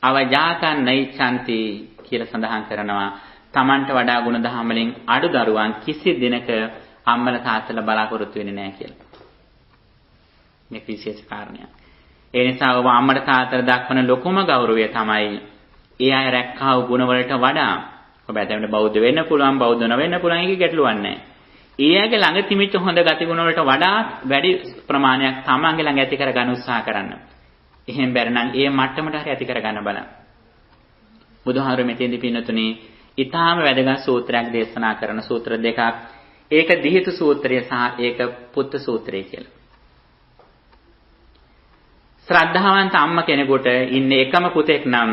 අවජාතං නෛච්ඡන්ති කියලා සඳහන් කරනවා. තමන්ට වඩා ගුණධම් වලින් අඩු දරුවන් කිසි දිනක අම්මල තාත්තලා බලාපොරොත්තු වෙන්නේ නැහැ කියලා. මේක විශේෂ කාරණයක්. ඒ නිසා ඔබ අම්මට තාත්තට දක්වන ලොකුම ගෞරවය තමයි ඒ අය රැක්කා වූ ගුණ වලට වඩා ඔබ ඇතැම්ට බෞද්ධ වෙන්න පුළුවන්, බෞද්ධ නොවෙන්න පුළුවන්, ඒක ගැටලුවක් නැහැ. ඒ අයගේ ළඟ තිබිච්ච හොඳ ගති ගුණ වලට වඩා වැඩි ප්‍රමාණයක් තමන්ගේ ළඟ ඇති කරගන්න උත්සාහ කරන්න. එහෙම බැරි නම් ඒ මට්ටමට හරි ඇති කරගන්න බලන්න. බුදුහාමුදුරුවෝ මෙතෙන්දී පින්නතුනේ ඊටාම වැදගත් සූත්‍රයක් දේශනා කරන සූත්‍ර දෙකක්. ඒක දිහිත සූත්‍රය සහ ඒක පුත්ත සූත්‍රය කියලා. ශ්‍රද්ධාවන්ත අම්ම කෙනෙකුට ඉන්නේ එකම පුතෙක් නම්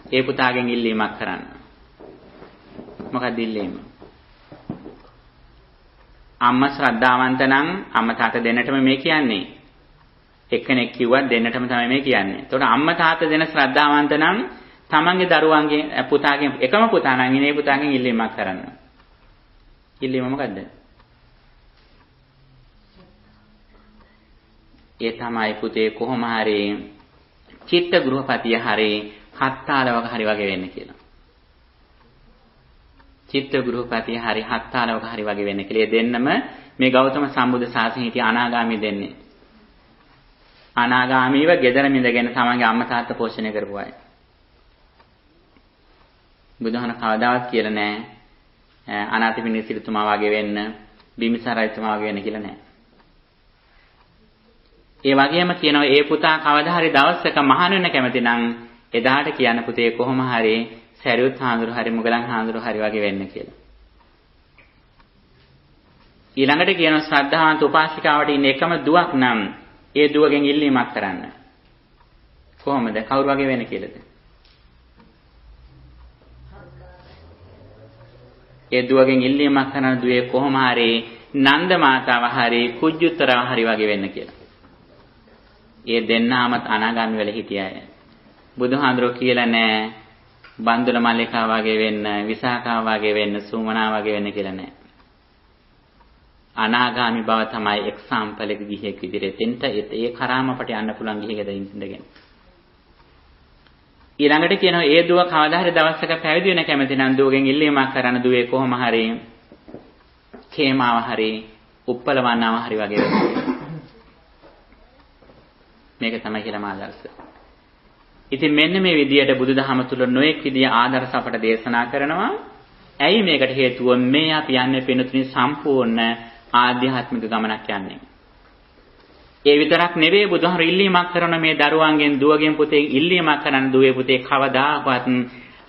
ඒ පුතාගෙන් ඉල්ලීමක් කරන්න. මොකක්ද ඉල්ලීම? අම්මා ශ්‍රද්ධාවන්ත නම් අම්මා තාත්තා දෙන්නටම මේ කියන්නේ. එක්කෙනෙක් කිව්වත් දෙන්නටම තමයි මේ කියන්නේ. ඒතකොට අම්මා තාත්තා දෙන ශ්‍රද්ධාවන්ත නම් තමන්ගේ දරුවන්ගේ පුතාගෙන් එකම පුතා නම් ඉන්නේ පුතාගෙන් ඉල්ලීමක් කරන්න. ඉල්ලීම මොකද්ද? ඒ තමයි පුතේ කොහොම හරි චිත්ත ගෘහපතිය හරි හත්තාලවක හරි වගේ වෙන්න කියලා. චිත්ත ගෘහපතිය හරි හත්තාලවක හරි වගේ වෙන්න කියලා. ඒ දෙන්නම මේ ගෞතම සම්බුද්ධ ශාසනයේ හිටිය අනාගාමී දෙන්නේ. අනාගාමීව gedara මිඳගෙන තමන්ගේ අම්මා තාත්තා පෝෂණය කරපු අය. බුදුහාම කවදාවත් කියලා නැහැ අනාථපිණ්ඩික සිටුතුමා වගේ වෙන්න, බිම්බිසාර රජතුමා වගේ වෙන්න කියලා නැහැ. ඒ වගේම කියනවා ඒ පුතා කවදා හරි දවසක මහාන වෙන්න කැමති නම් එදාට කියන්න පුතේ කොහොම හරි සරියුත් හාමුදුරු හරි මුගලන් හාමුදුරු හරි වගේ වෙන්න කියලා. ඊළඟට කියනවා ශ්‍රද්ධාවන්ත උපාසිකාවට ඉන්න එකම දුවක් නම් ඒ දුවගෙන් ඉල්ලීමක් කරන්න. කොහොමද? කවුරු වගේ වෙන්න කියලාද? ඒ දුවගෙන් ඉල්ලීමක් කරන දුවේ කොහොම හරි නන්ද මාතාව හරි කුජුත්තරව හරි වගේ වෙන්න කියලා. ඒ දෙන්නාමත් අනාගාමී වෙලා හිටිය අය. බුදුහාඳුරෝ කියලා නෑ බන්දුල මල්ලිකා වගේ වෙන්න, විසාකා වගේ වෙන්න, සූමනා වගේ වෙන්න කියලා නෑ. අනාගාමී බව තමයි එක්සාම්පල් එක ගිහියෙක් විදිහට එතෙන්ට ඒ කරාම අපට යන්න පුළුවන් ගිහිගෙද ඉඳගෙන. ඊළඟට කියනවා ඒ දුව කවදා හරි දවසක පැවිදි වෙන කැමති නම් දුවගෙන් ඉල්ලීමක් කරන දුවේ කොහොම හරි කේමාව හරි උප්පලවන්නව හරි වගේ වෙනවා. මේක තමයි කියලා ආදර්ශ. ඉතින් මෙන්න මේ විදියට බුදුදහම තුල නොඑක් විදිය ආදර්ශ අපට දේශනා කරනවා. ඇයි මේකට හේතුව? මේ අපි යන්නේ පිනුතුනි සම්පූර්ණ ආධ්‍යාත්මික ගමනක් යන්නේ. ඒ විතරක් නෙවෙයි බුදුහාර ඉල්ලීමක් කරන මේ දරුවන්ගෙන් දුවගෙන් පුතේ ඉල්ලීමක් කරන දුවේ පුතේ කවදාකවත්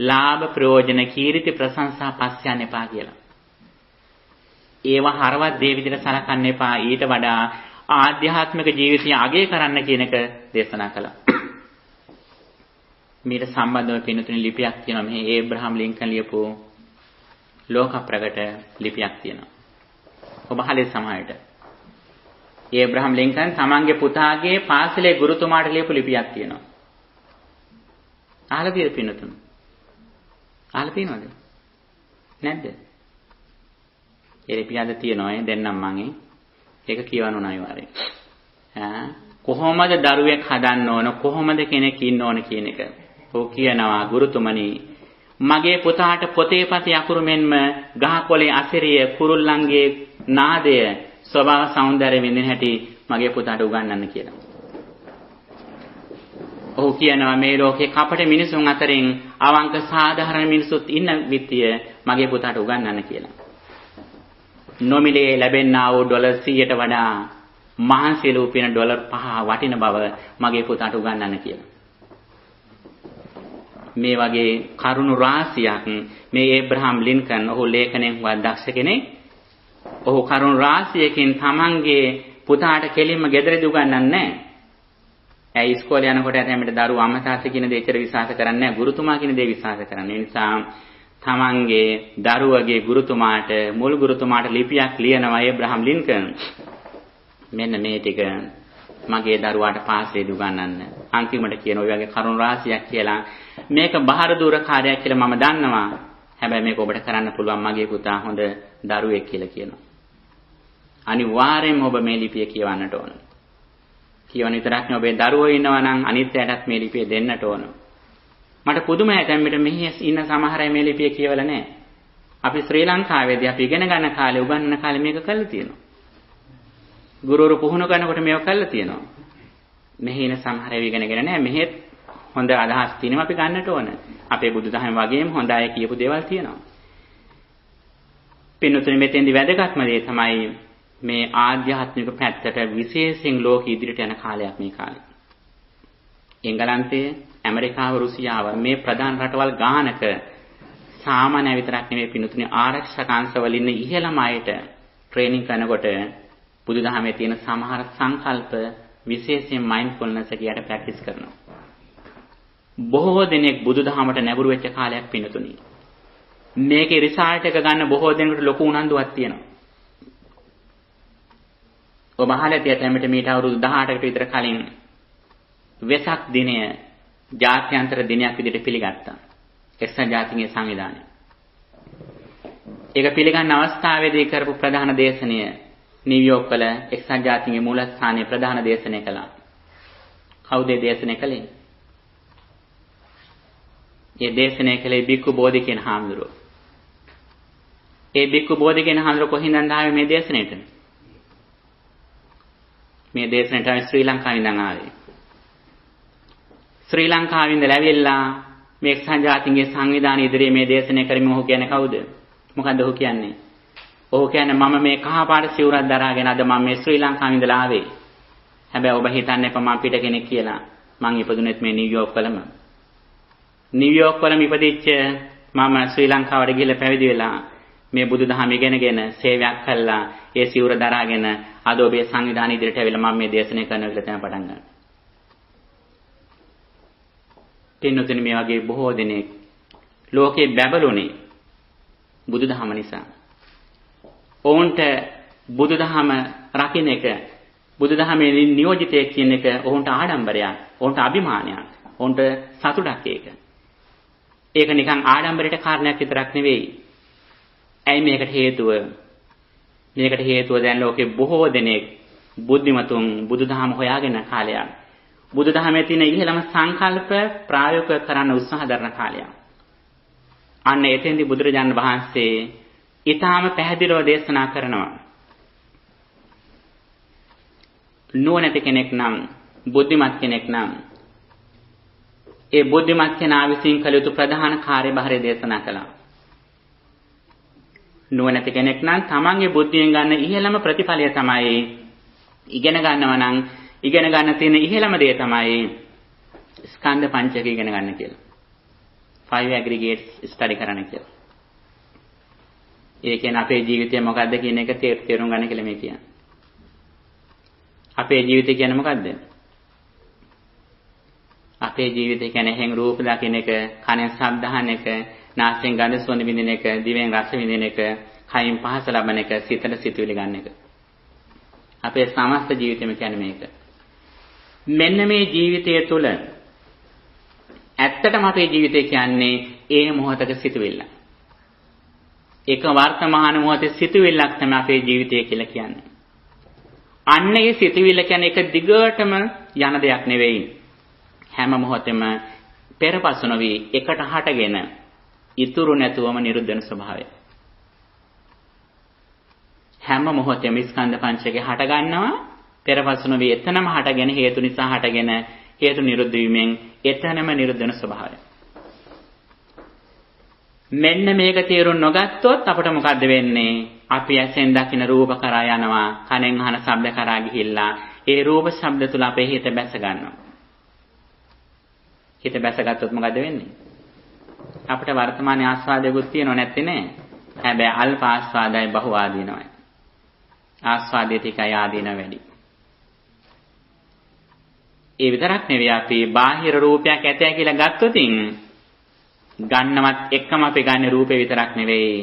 ලාභ ප්‍රයෝජන කීර්ති ප්‍රශංසා පස්ස යන්න එපා කියලා. ඒව හරවත් දේ විදිහට සලකන්න එපා. ඊට වඩා ආධ්‍යාත්මික ජීවිතය අගය කරන්න කියන එක දේශනා කළා. මේට සම්බන්ධව පින්තුනි ලිපියක් තියෙනවා. මේ ඒබ්‍රහම් ලින්කන් ලියපු ලෝක ප්‍රකට ලිපියක් තියෙනවා. ඔබ අහලේ සමහරට. ඒබ්‍රහම් ලින්කන් තමන්ගේ පුතාගේ පාසලේ ගුරුතුමාට ලියපු ලිපියක් තියෙනවා. අහලා තියෙද පින්තුනි? අහලා තියෙනවද? නැද්ද? ඒ ලිපියද තියෙනවා දෙන්නම් මං ඒක කියවන්න ඕන අනිවාර්යෙන්. කොහොමද දරුවෙක් හදන්න ඕන, කොහොමද කෙනෙක් ඉන්න ඕන කියන එක. ඔව් කියනවා ගුරුතුමනි මගේ පුතාට පොතේ පතේ අකුරු මෙන්ම ගහකොළේ අසිරිය කුරුල්ලන්ගේ නාදය ස්වභාව సౌందර්ය විඳින හැටි මගේ පුතාට උගන්වන්න කියලා. ඔව් කියනවා මේ ලෝකේ කපට මිනිසුන් අතරින් අවංක සාධාරණ මිනිසුත් ඉන්න විත්තිය මගේ පුතාට උගන්වන්න කියලා. නොමිලේ ලැබෙනා වූ ඩොලර් 100ට වඩා මහන්සියලු උපින ඩොලර් 5 වටින බව මගේ පුතාට උගන්වන්න කියලා. මේ වගේ කරුණු රාශියක් මේ ඒබ්‍රහම් ලින්කන් ඔහු ලේඛනයෙන් වත් දක්ෂ කෙනෙක්. ඔහු කරුණු රාශියකින් තමන්ගේ පුතාට කෙලින්ම ගෙදරදී උගන්වන්නේ නැහැ. ඇයි ඉස්කෝලේ යනකොට ඇතැම්මට දරුවෝ අම්මා තාත්තා කියන දේ ඉතර විශ්වාස කරන්නේ නැහැ. ගුරුතුමා කියන දේ විශ්වාස කරන්නේ. ඒ නිසා තමන්ගේ දරුවගේ ගුරුතුමාට මුල් ගුරුතුමාට ලිපියක් ලියනවා ඒබ්‍රහම් ලින්කන්. මෙන්න මේ ටික මගේ දරුවාට පාසලේදී උගන්වන්න. අන්තිමට කියන ඔය වගේ කරුණු රාශියක් කියලා මේක බාහිර දුර කාර්යයක් කියලා මම දන්නවා. හැබැයි මේක ඔබට කරන්න පුළුවන් මගේ පුතා හොඳ දරුවෙක් කියලා කියනවා. අනිවාර්යයෙන්ම ඔබ මේ ලිපිය කියවන්නට ඕන. කියවන විතරක් නෙවෙයි ඔබේ දරුවෝ ඉන්නවා නම් අනිත් අයටත් මේ ලිපිය දෙන්නට ඕන. මට පුදුමයි දැන් මෙහි ඉන්න සමහර අය මේ ලිපිය කියවලා නැහැ. අපි ශ්‍රී ලංකාවේදී අපි ඉගෙන ගන්න කාලේ උගන්වන කාලේ මේක කරලා තියෙනවා. ගුරුවරු පුහුණු කරනකොට මේක කරලා තියෙනවා. මෙහි ඉන්න සමහර අය ඉගෙනගෙන නැහැ. මෙහෙත් හොඳ අදහස් තියෙනවා අපි ගන්නට ඕන. අපේ බුදුදහම වගේම හොඳ අය කියපු දේවල් තියෙනවා. පින්තුනි මෙතෙන්දි වැදගත්ම දේ තමයි මේ ආධ්‍යාත්මික පැත්තට විශේෂයෙන් ලෝක ඉදිරියට යන කාලයක් මේ කාලේ. එංගලන්තය, ඇමරිකාව, රුසියාව මේ ප්‍රධාන රටවල් ගානක සාමාන්‍ය විතරක් නෙවෙයි පින්තුනි ආරක්ෂක අංශවල ඉන්න ඉහළම අයට ට්‍රේනින් කරනකොට බුදුදහමේ තියෙන සමහර සංකල්ප විශේෂයෙන් මයින්ඩ්ෆුල්නස් එකට ප්‍රැක්ටිස් කරනවා. බොහෝ දෙනෙක් බුදුදහමට නැඹුරු වෙච්ච කාලයක් පින්තුනි. මේකේ රිසල්ට් එක ගන්න බොහෝ දෙනෙකුට ලොකු උනන්දුවක් තියෙනවා. ඔබ අහලා තියෙන්නේ මීට අවුරුදු 18කට විතර කලින් වෙසක් දිනය ජාත්‍යන්තර දිනයක් විදිහට පිළිගත්තා. එක්සත් ජාතීන්ගේ සංවිධානය. ඒක පිළිගන්න අවස්ථාවේදී කරපු ප්‍රධාන දේශනය නිව්යෝක් වල එක්සත් ජාතීන්ගේ මූලස්ථානයේ ප්‍රධාන දේශනය කළා. කවුද දේශනය කළේ? ඒ දේශනය කළේ බික්කු බෝධි කියන හාමුදුරුවෝ. ඒ බික්කු බෝධි කියන හාමුදුරුවෝ කොහින්ද ආවේ මේ දේශනෙට? මේ දේශනෙට ශ්‍රී ලංකාවෙන් ඉඳන් ආවේ. ශ්‍රී ලංකාවෙන් ඉඳලා ඇවිල්ලා මේ එක්සත් ජාතීන්ගේ සංවිධානය ඉදිරියේ මේ දේශනය කරමින් ඔහු කියන්නේ කවුද? මොකද්ද ඔහු කියන්නේ? ඔහු කියන්නේ මම මේ කහපාට සිවුරක් දරාගෙන අද මම මේ ශ්‍රී ලංකාවෙන් ඉඳලා ආවේ. හැබැයි ඔබ හිතන්න එපා මම පිට කෙනෙක් කියලා. මං ඉපදුනේත් මේ නිව්යෝක් වලම. නිව්යෝක් වලම ඉපදිච්ච මම ශ්‍රී ලංකාවට ගිහිල්ලා පැවිදි වෙලා මේ බුදුදහම ඉගෙනගෙන සේවයක් කළා. ඒ සිවුර දරාගෙන අද ඔබේ සංවිධානය ඉදිරියට ඇවිල්ලා මම මේ දේශනය කරනවා කියලා තමයි පටන් ගන්නේ. පින්නතුනි මේ වගේ බොහෝ දෙනෙක් ලෝකේ බැබළුනේ බුදුදහම නිසා. ඔවුන්ට බුදුදහම රකින්න එක බුදුදහමේ නියෝජිතයෙක් කියන එක ඔවුන්ට ආඩම්බරයක්, ඔවුන්ට අභිමානයක්, ඔවුන්ට සතුටක් ඒක. ඒක නිකන් ආඩම්බරයට කාරණයක් විතරක් නෙවෙයි. ඇයි මේකට හේතුව? මේකට හේතුව දැන් ලෝකේ බොහෝ දෙනෙක් බුද්ධිමතුන් බුදුදහම හොයාගෙන කාලයක්. බුදුදහමේ තියෙන ඉහළම සංකල්ප ප්‍රායෝගික කරන්න උත්සාහ කරන කාලයක්. අන්න එතෙන්දී බුදුරජාණන් වහන්සේ ඊටාම පැහැදිලිව දේශනා කරනවා. නුවණැති කෙනෙක් නම් බුද්ධිමත් කෙනෙක් නම් ඒ බුද්ධිමත් කෙනා විසින් කළ යුතු ප්‍රධාන කාර්යභාරය දේශනා කළා. නුවණැති කෙනෙක් නම් තමන්ගේ බුද්ධියෙන් ගන්න ඉහළම ප්‍රතිඵලය තමයි ඉගෙන ගන්නවා නම් ඉගෙන ගන්න තියෙන ඉහළම දේ තමයි ස්කන්ධ පංචක ඉගෙන ගන්න කියලා. 5 aggregates study කරන්න කියලා. ඒ කියන්නේ අපේ ජීවිතය මොකද්ද කියන එක තේරුම් ගන්න කියලා මේ කියන්නේ. අපේ ජීවිතය කියන්නේ මොකද්ද? අපේ ජීවිතය කියන්නේ එහෙන් රූප දකින්න එක, කනෙන් ශබ්ද අහන එක, නාසයෙන් ගඳ සුවඳ විඳින එක, දිවෙන් රස විඳින එක, කයින් පහස ලබන එක, සිතට සිතුවිලි ගන්න එක. අපේ සමස්ත ජීවිතයම කියන්නේ මේක. මෙන්න මේ ජීවිතය තුළ ඇත්තටම අපේ ජීවිතය කියන්නේ ඒ මොහොතක සිතුවිල්ල. ඒක වර්තමාන මොහොතේ සිතුවිල්ලක් තමයි අපේ ජීවිතය කියලා කියන්නේ. අන්න ඒ සිතුවිල්ල කියන්නේ එක දිගටම යන දෙයක් නෙවෙයි. හැම මොහොතෙම පෙරපසු නොවි එකට හටගෙන ඉතුරු නැතුවම නිරුද්ධ වෙන ස්වභාවය. හැම මොහොතෙම ස්කන්ධ පංචකේ හට ගන්නවා පෙරපසු නොවි එතනම හටගෙන හේතු නිසා හටගෙන හේතු නිරුද්ධ වීමෙන් එතනම නිරුද්ධ වෙන ස්වභාවය. මෙන්න මේක තේරුම් නොගත්තොත් අපට මොකද්ද වෙන්නේ? අපි ඇසෙන් දකින රූප කරා යනවා, කනෙන් අහන ශබ්ද කරා ගිහිල්ලා ඒ රූප ශබ්ද තුල අපේ හිත බැස ගන්නවා. හිත බැසගත්තොත් මොකද වෙන්නේ? අපිට වර්තමාන ආස්වාදයකුත් තියෙනව නැත්තේ නේ. හැබැයි අල්ප ආස්වාදයි බහු ආදීනවයි. ආස්වාදයේ tikai ආදීන වැඩි. ඒ විතරක් නෙවෙයි අපි බාහිර රූපයක් ඇතයි කියලා ගත්තොතින් ගන්නවත් එක්කම අපි ගන්න රූපේ විතරක් නෙවෙයි.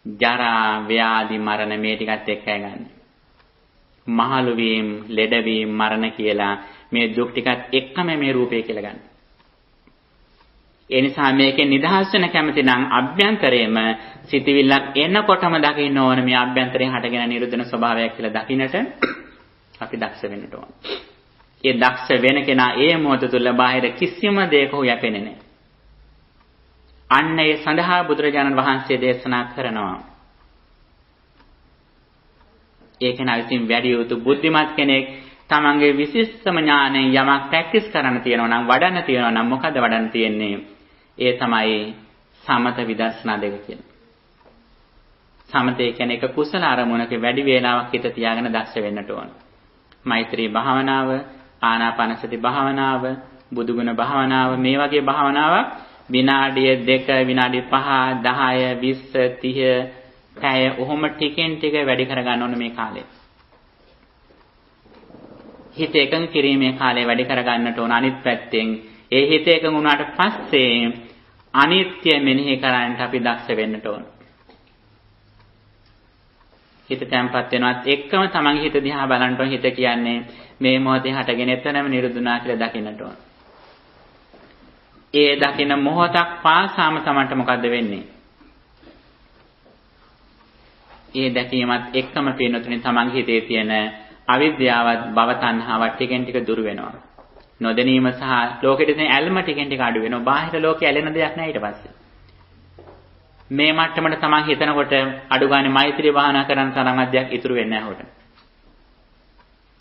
ජරා, ව්‍යාධි, මරණ මේ ටිකත් එක්කයි ගන්න. මහලු වීම, ලෙඩ වීම, මරණ කියලා මේ දුක් ටිකත් එක්කම මේ රූපේ කියලා ගන්න. ඒ නිසා මේකෙන් නිදහස් වෙන කැමති නම් අභ්‍යන්තරයේම සිතවිල්ලක් එනකොටම දකින්න ඕන මේ අභ්‍යන්තරයෙන් හටගෙන නිරුද්ධන ස්වභාවයක් කියලා දකින්නට අපි දක්ෂ වෙන්න ඕන. ඒ දක්ෂ වෙන කෙනා ඒ මොහොත තුල බාහිර කිසිම දෙයක යැපෙන්නේ නැහැ. අන්න ඒ සඳහා බුදුරජාණන් වහන්සේ දේශනා කරනවා. ඒක නාවිසින් වැඩි යුතු බුද්ධිමත් කෙනෙක් තමන්ගේ විශිෂ්ටම ඥාණයෙන් යමක් ප්‍රැක්ටිස් කරන්න තියෙනවා නම් වඩන්න තියෙනවා නම් මොකද වඩන්න තියෙන්නේ? ඒ තමයි සමත විදර්ශනා දෙක කියන්නේ. සමතේ කියන්නේ එක කුසල අරමුණක වැඩි වේලාවක් හිත තියාගෙන දක්ෂ වෙන්නට ඕන. මෛත්‍රී භාවනාව, ආනාපානසති භාවනාව, බුදුගුණ භාවනාව මේ වගේ භාවනාවක් විනාඩිය 2, විනාඩි 5, 10, 20, 30 පැය ඔහොම ටිකෙන් ටික වැඩි කරගන්න ඕන මේ කාලේ. හිත එකඟ කිරීමේ කාලය වැඩි කරගන්නට ඕන. අනිත් පැත්තෙන් ඒ හිත එකඟ වුණාට පස්සේ අනිත්‍ය මෙනෙහි කරන්නට අපි දක්ෂ වෙන්නට ඕන. හිත තැම්පත් වෙනවත් එක්කම තමන්ගේ හිත දිහා බලන්න ඕන. හිත කියන්නේ මේ මොහොතේ හටගෙන එතනම නිරුදුනා කියලා දකින්නට ඕන. ඒ දකින මොහොතක් පාසාම තමන්ට මොකද්ද වෙන්නේ? ඒ දැකීමත් එක්කම පින්නතුනේ තමන්ගේ හිතේ තියෙන අවිද්‍යාවත් භව තණ්හාවත් ටිකෙන් ටික දුර වෙනවා. නොදැනීම සහ ලෝකෙට තියෙන ඇල්ම ටිකෙන් ටික අඩු වෙනවා. බාහිර ලෝකේ ඇලෙන දෙයක් නැහැ ඊට පස්සේ. මේ මට්ටමට තමන් හිතනකොට අඩු ගානේ මෛත්‍රී භාවනා කරන තරම් අධ්‍යයක් ඉතුරු වෙන්නේ නැහැ හොට.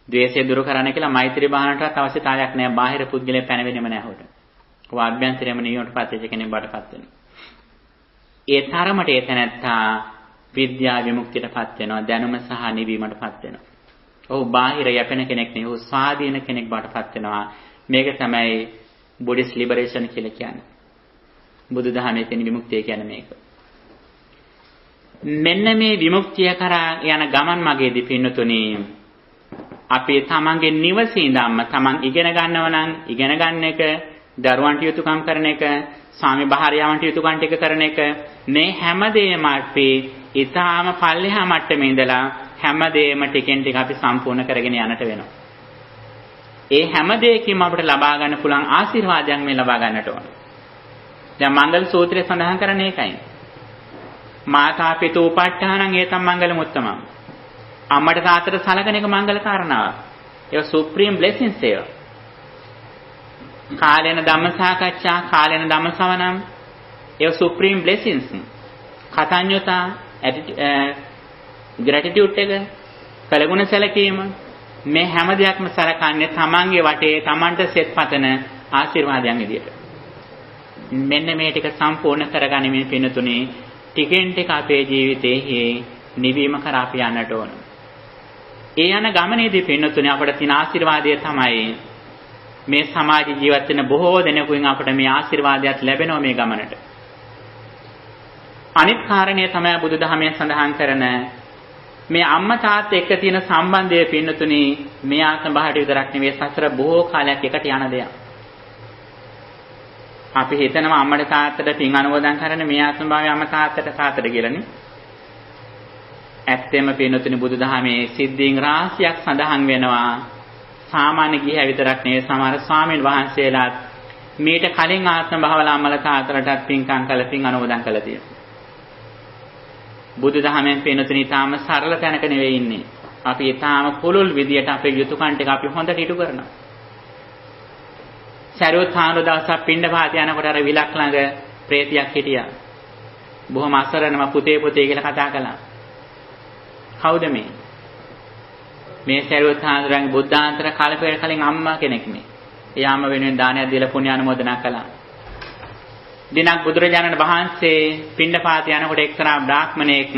ද්වේෂය දුරු කරන්න කියලා මෛත්‍රී භාවනාවටත් අවශ්‍යතාවයක් නැහැ. බාහිර පුද්ගලයා පැනවෙන්නේම නැහැ හොට. ඔය අභ්‍යන්තරයේම නියමට පස්සේ කෙනෙක් බඩපත් වෙනවා. ඒ තරමට ඒ තැනත්තා විද්‍යා විමුක්තියටපත් වෙනවා. දැනුම සහ නිවීමටපත් වෙනවා. ඔහු බාහිර යැපෙන කෙනෙක් නෙවෙයි. ඔහු ස්වාධීන කෙනෙක් බවටපත් වෙනවා. මේක තමයි බුද්දිස් ලිබරේෂන් කියලා කියන්නේ. බුදුදහමේ තියෙන විමුක්තිය කියන්නේ මේක. මෙන්න මේ විමුක්තිය කරා යන ගමන් මගේදී පින්නතුනි අපි තමන්ගේ නිවසේ ඉඳන්ම තමන් ඉගෙන ගන්නව නම් ඉගෙන ගන්න එක, දරුවන්ට යුතුයකම් කරන එක, ස්වාමි භාර්යාවන්ට යුතුයකම් ටික කරන එක, මේ හැමදේම අපි ඊටාම පල්ලෙහා මට්ටමේ ඉඳලා හැමදේම ටිකෙන් ටික අපි සම්පූර්ණ කරගෙන යන්නට වෙනවා. ඒ හැම දෙයකින්ම අපිට ලබා ගන්න පුළුවන් ආශිර්වාදයක් මේ ලබා ගන්නට ඕන. දැන් මංගල සූත්‍රයේ සඳහන් කරන්නේ ඒකයි. මාතා පිතු උපට්ඨානං ඒතම් මංගලම් උත්තමං. අම්මට තාත්තට සලකන එක මංගල කාරණාවක්. ඒක සුප්‍රීම බ්ලෙසින්ස් ඒවා. කාලේන ධම්ම සාකච්ඡා, කාලේන ධම්ම ශ්‍රවණම් ඒක සුප්‍රීම බ්ලෙසින්ස්. කතඤ්ඤතා, ග්‍රැටිටියුඩ් එක, කලගුණ සැලකීම මේ හැම දෙයක්ම සලකන්නේ තමන්ගේ වටේ තමන්ට සෙත් පතන ආශිර්වාදයන් විදියට. මෙන්න මේ ටික සම්පූර්ණ කරගනිමින් පින්නතුනේ ටිකෙන් ටික අපේ ජීවිතයේ නිවීම කරා අපි යන්නට ඕන. ඒ යන ගමනේදී පින්නතුනේ අපට තියෙන ආශිර්වාදය තමයි මේ සමාජ ජීවත් වෙන බොහෝ දෙනෙකුගෙන් අපට මේ ආශිර්වාදයක් ලැබෙනවා මේ ගමනට. අනිත් කාරණය තමයි බුදුදහමේ සඳහන් කරන මේ අම්මා තාත්තා එක්ක තියෙන සම්බන්ධය පින්නතුනේ මේ ආත්ම භාවයට විතරක් නෙවෙයි සසර බොහෝ කාලයක් එකට යන දෙයක්. අපි හිතනවා අම්මට තාත්තට පින් අනුමෝදන් කරන මේ ආත්ම භාවයේ අම්මා තාත්තට කියලානේ. ඇත්තෙම පින්නතුනේ බුදුදහමේ සිද්ධීන් රාශියක් සඳහන් වෙනවා. සාමාන්‍ය ගිහිය විතරක් නෙවෙයි සමහර ස්වාමීන් වහන්සේලාත් මීට කලින් ආත්ම භාවවල අම්මලා තාත්තලටත් පින්කම් කළ පින් අනුමෝදන් කළා තියෙනවා. බුදුදහමෙන් පින්නතුනේ ඊටාම සරල තැනක නෙවෙයි ඉන්නේ. අපි ඊටාම පුළුල් විදියට අපේ යුතුයකම් ටික අපි හොඳට ඉටු කරනවා. සරියොත් හාමුදුරුවෝ දවසක් පින්ඩපාත යනකොට අර විලක් ළඟ ප්‍රේතියක් හිටියා. බොහොම අසරණම පුතේ කියලා කතා කළා. කවුද මේ? මේ සරියොත් හාමුදුරුවන්ගේ බුද්ධාන්තර කාලපෙකට කලින් අම්මා කෙනෙක් මේ. එයාම වෙනුවෙන් දානයක් දීලා පුණ්‍ය අනුමෝදනා කළා. දිනක් බුදුරජාණන් වහන්සේ පින්ඩපාත යනකොට එක්තරා බ්‍රාහ්මණයෙක්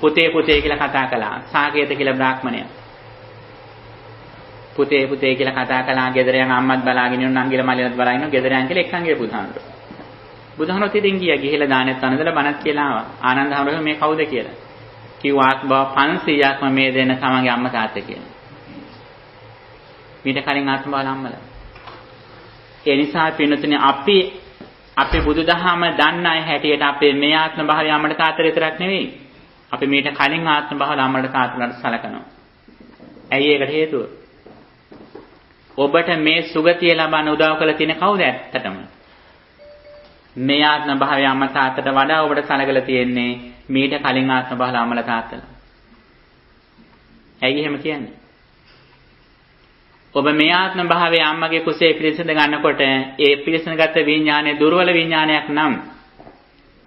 පුතේ කියලා කතා කළා. සාකේත කියලා බ්‍රාහ්මණයා. පුතේ කියලා කතා කළා. ගෙදර යන අම්මත් බලාගෙන ඉන්න නංගිලා මල්ලිලත් බලාගෙන ඉන්න ගෙදර යන් කියලා එක්කන් ගිය බුදුහාමුදුරුවෝ. බුදුහාමුදුරුවෝ ඉතින් ගියා. ගිහිලා දානෙත් අනදලා බණත් කියලා ආවා. ආනන්ද හාමුදුරුවෝ මේ කවුද කියලා. කිව්වාත් බව 500ක්ම මේ දෙන තමන්ගේ අම්මා තාත්තා කියලා. මීට කලින් ආත්ම බල අම්මලා. ඒ නිසා පින්නතුනේ අපි අපි බුදුදහම දන්න අය හැටියට අපේ මේ ආත්ම භාවය අම්මට තාත්තට විතරක් නෙවෙයි. අපි මීට කලින් ආත්ම භාවල අම්මට තාත්තට සලකනවා. ඇයි ඒකට හේතුව? ඔබට මේ සුගතිය ලබන්න උදව් කළ තියෙන කවුද ඇත්තටම? මේ ආත්ම භාවය අම්මා තාත්තට වඩා ඔබට සලකලා තියෙන්නේ මීට කලින් ආත්ම භාවල අම්මලා තාත්තලා. ඇයි එහෙම කියන්නේ? ඔබ මේ ආත්ම භාවයේ අම්මගේ කුසේ පිරිසිඳ ගන්නකොට ඒ පිරිසිඳගත් විඥානයේ දුර්වල විඥානයක් නම්,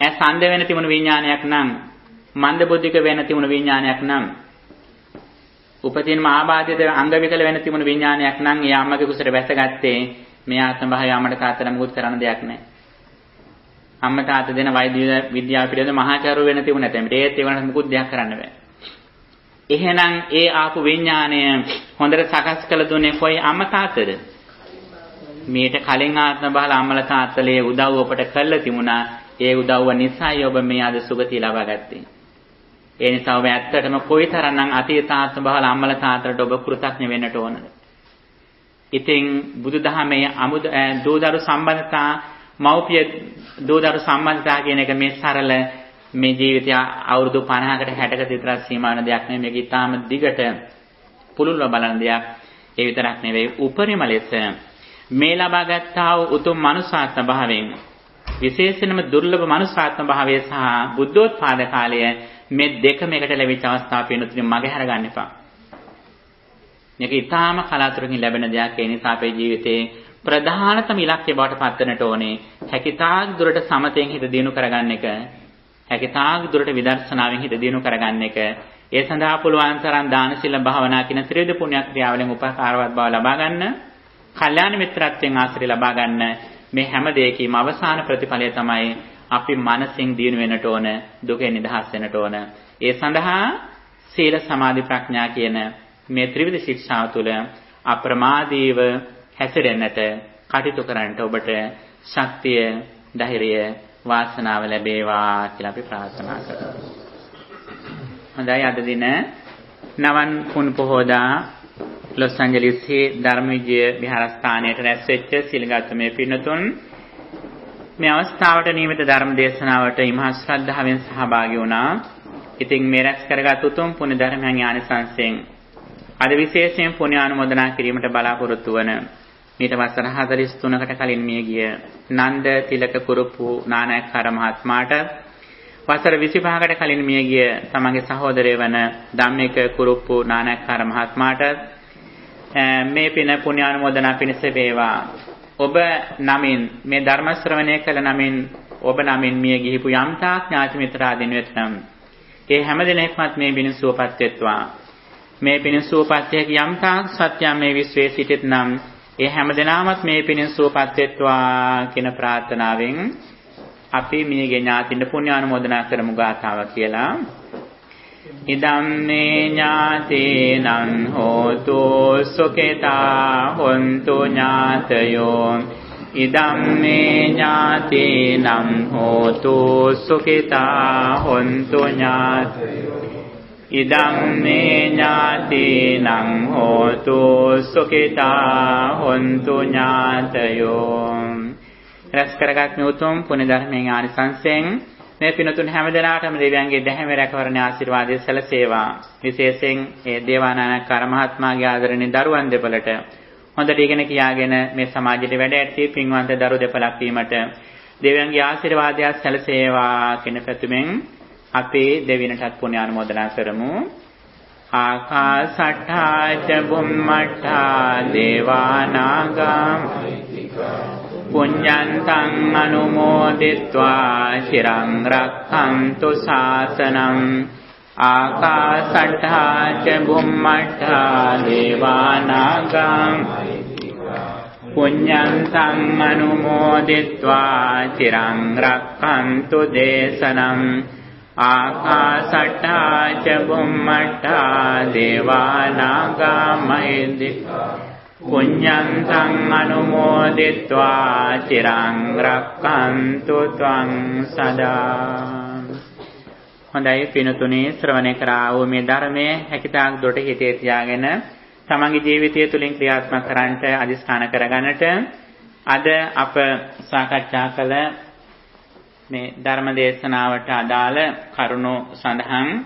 ඇස් අන්ධ වෙන තිබුණු විඥානයක් නම්, මන්ද බුද්ධික වෙන තිබුණු විඥානයක් නම්, උපතින්ම ආබාධිත අංග විකල වෙන තිබුණු විඥානයක් නම් ඒ අම්මගේ කුසට වැසගත්තේ මේ ආත්ම භාවයේ අම්මට තාත්තට මුකුත් කරන්න දෙයක් නැහැ. අම්මා තාත්තා දෙන වෛද්‍ය විද්‍යාව පිළිබඳ මහාචාර්ය වෙන තිබුණ නැතෙම ඒත් ඒ වුණත් මුකුත් දෙයක් කරන්න බෑ. එහෙනම් ඒ ආපු විඥාණය හොඳට සකස් කළ දුන්නේ කොයි අම්මා තාත්තද? මීට කලින් ආත්ම බහල අම්මලා තාත්තලේ උදව් ඔබට කළා තිබුණා. ඒ උදව්ව නිසායි ඔබ මේ අද සුගතිය ලබා ගත්තේ. ඒ නිසා ඔබ ඇත්තටම කොයිතරම්නම් අතීත ආත්ම බහල අම්මලා තාත්තට ඔබ කෘතඥ වෙන්නට ඕනද? ඉතින් බුදුදහමේ දූදරු සම්බන්ධතා, මව්පිය දූදරු සම්බන්ධතා කියන එක මේ සරල මේ ජීවිතය අවුරුදු 50කට 60කට විතර සීමා වෙන දෙයක් නෙමෙයි. මේක ඊටාම දිගට පුළුල්ව බලන දෙයක්. ඒ විතරක් නෙවෙයි, උපරිම ලෙස මේ ලබාගත්තා වූ උතුම් මනුෂ්‍යාත්ම භාවයෙන්, විශේෂයෙන්ම දුර්ලභ මනුෂ්‍යාත්ම භාවය සහ බුද්ධෝත්පාද කාලය, මේ දෙකම එකට ලැබිච්ච අවස්ථාව පිනුතුනි මගේ හරගන්න එපා. මේක ඊටාම කලාතුරකින් ලැබෙන දෙයක්. ඒ නිසා අපේ ජීවිතේ ප්‍රධානතම ඉලක්කය බවට පත් වෙන්නට ඕනේ හැකිතාක් දුරට සමතෙන් හිත දියුණු කරගන්න එක. හැකිතාක් දුරට විදර්ශනාවෙන් හිත දියුණු කරගන්න එක. ඒ සඳහා පුළුවන් තරම් දාන සීල භාවනා කියන ත්‍රිවිධ පුණ්‍ය ක්‍රියාවලින් උපකාරවත් බව ලබා ගන්න, කල්යාණ මිත්‍රත්වයෙන් ආශ්‍රය ලබා ගන්න. මේ හැම දෙයකම අවසාන ප්‍රතිඵලය තමයි අපි මනසින් දියුණු වෙන්නට ඕන, දුකෙන් නිදහස් වෙන්නට ඕන. ඒ සඳහා සීල සමාධි ප්‍රඥා කියන මේ ත්‍රිවිධ ශික්ෂාව තුළ අප්‍රමාදීව හැසිරෙන්නට, කටයුතු කරන්නට ඔබට ශක්තිය, ධෛර්යය, වාසනාව ලැබේවා කියලා අපි ප්‍රාර්ථනා කරමු. හොඳයි, අද දින නවන් පුන් පොහෝදා ලොස් ඇන්ජලිස්හි ධර්මවිජය විහාරස්ථානයේ රැස් වෙච්ච සිල්ගත් මේ පින්නතුන් මේ අවස්ථාවට නියමිත ධර්ම දේශනාවට ඉමහා ශ්‍රද්ධාවෙන් සහභාගී වුණා. ඉතින් මේ රැස් කරගත් උතුම් පුණ්‍ය ධර්මයන් ආනිසංසයෙන් අද විශේෂයෙන් පුණ්‍ය ආනුමෝදනා කිරීමට බලාපොරොත්තු වන මීට වසර 43කට කලින් මිය ගිය නන්ද තිලක කුරුප්පු නානායක්කාර මහත්මයාට, වසර 25කට කලින් මිය ගිය තමගේ සහෝදරය වන ධම්මික කුරුප්පු නානායක්කාර මහත්මයාට මේ පින පුණ්‍ය ආනුමෝදනා පිණිස වේවා. ඔබ නමින් මේ ධර්ම ශ්‍රවණය කළ නමින් ඔබ නමින් මිය ගිහිපු යම්තා ඥාති මිත්‍රාදීන් වෙතනම් ඒ හැම දිනෙකමත් මේ පින සුවපත් වෙත්වා. මේ පින සුවපත් වේ යම්තා සත්‍යම් මේ විශ්වයේ සිටිත නම් ඒ හැම දිනමත් මේ පින සුවපත් වෙත්වා කියන ප්‍රාර්ථනාවෙන් අපි මියගේ ඥාතින්ට පුණ්‍ය ආනුමෝදනා කරමු ගාථාව කියලා. ඉදම් මේ ඥාතේනං හෝතු සුඛිතා හොන්තු ඥාතයෝ. ඉදම් මේ ඥාතේනං හෝතු සුඛිතා හොන්තු ඥාතයෝ. ඉදම් මේ ඥාතේනං හෝතු සුඛිතා හොන්තු ඥාතයෝ. රැස් කරගත් මේ උතුම් පුණ්‍ය ධර්මයෙන් ආනිසංසයෙන් මේ පිනතුන් හැම දිනාටම දෙවියන්ගේ දැහැමි රැකවරණ ආශිර්වාදයේ සැලසේවා. විශේෂයෙන් ඒ දේවානායකකාර මහත්මයාගේ ආදරණීය දරුවන් දෙපළට හොඳට ඉගෙන කියාගෙන මේ සමාජයට වැඩ ඇති පින්වන්ත දරු දෙපළක් වීමට දෙවියන්ගේ ආශිර්වාදය සැලසේවා කියන පැතුමෙන් අපි දෙවියන්ටත් පුණ්‍ය ආනුමෝදනා කරමු. ආකාසට්ඨා ච බුම්මට්ඨා දේවානාගා පුඤ්ඤන්තං අනුමෝදිत्वा චිරං රක්ඛන්තු ශාසනං. ආකාසට්ඨා ච බුම්මට්ඨා දේවානාගා පුඤ්ඤන්තං අනුමෝදිत्वा චිරං රක්ඛන්තු දේශනං. ආකාසට්ඨා ච බුම්මට්ඨා දේවානාගා මහිද්దికා පුඤ්ඤන්තං අනුමෝදිत्वा චිරං රක්ඛන්තු ත්වං සදා. හොඳයි පින්තුනේ, ශ්‍රවණය කරා වූ මේ ධර්මයේ හැකිතාක් දුරට හිතේ තියාගෙන තමන්ගේ ජීවිතය තුළින් ක්‍රියාත්මක කරන්නට අදිස්ථාන කරගන්නට අද අප සාකච්ඡා කළ මේ ධර්ම දේශනාවට අදාළ කරුණු සඳහන්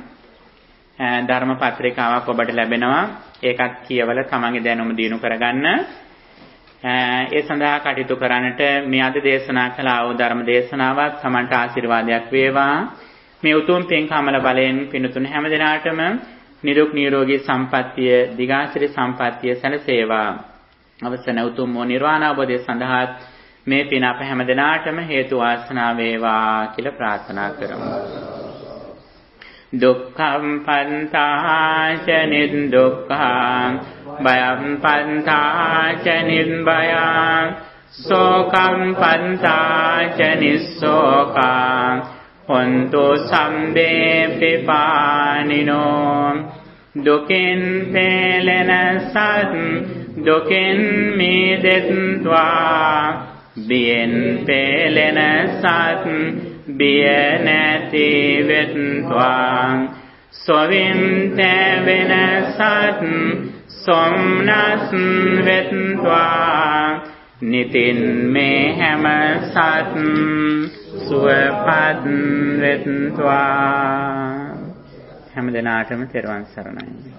ධර්ම පත්‍රිකාවක් ඔබට ලැබෙනවා. ඒකත් කියවල තමන්ගේ දැනුම දිනු කරගන්න. ඒ සඳහා කටයුතු කරන්නට මේ අද දේශනා කළ ආ ධර්ම දේශනාවත් තමන්ට ආශිර්වාදයක් වේවා. මේ උතුම් පින්කමල බලයෙන් පිණුතුන හැම දිනාටම නිරුක් නිරෝගී සම්පන්නිය දිගාසිරි සම්පන්නිය සැලසේවා. අවසන උතුම් වූ නිර්වාණ අවබෝධය සඳහා මේ පින අප හැම දිනාටම හේතු වාසනා වේවා කියලා ප්‍රාර්ථනා කරමු. දුක්ඛම් පන්තාච නිදුක්ඛං භයම් පන්තාච නිබ්බයං සෝකම් පන්තාච නිස්සෝකං හොන්තු සම්දේ පිපානිනෝ දුකින් පෙළෙන සත් දුකින් මිදෙත්වා බියෙන් පෙළෙන සත් බිය නැති වෙත්වා සොවින් තැවෙන සත් සොම්නස් වෙත්වා නිතින් මේ හැම සත් සුවපත් වෙත්වා. හැම දිනාටම තෙරුවන් සරණයි.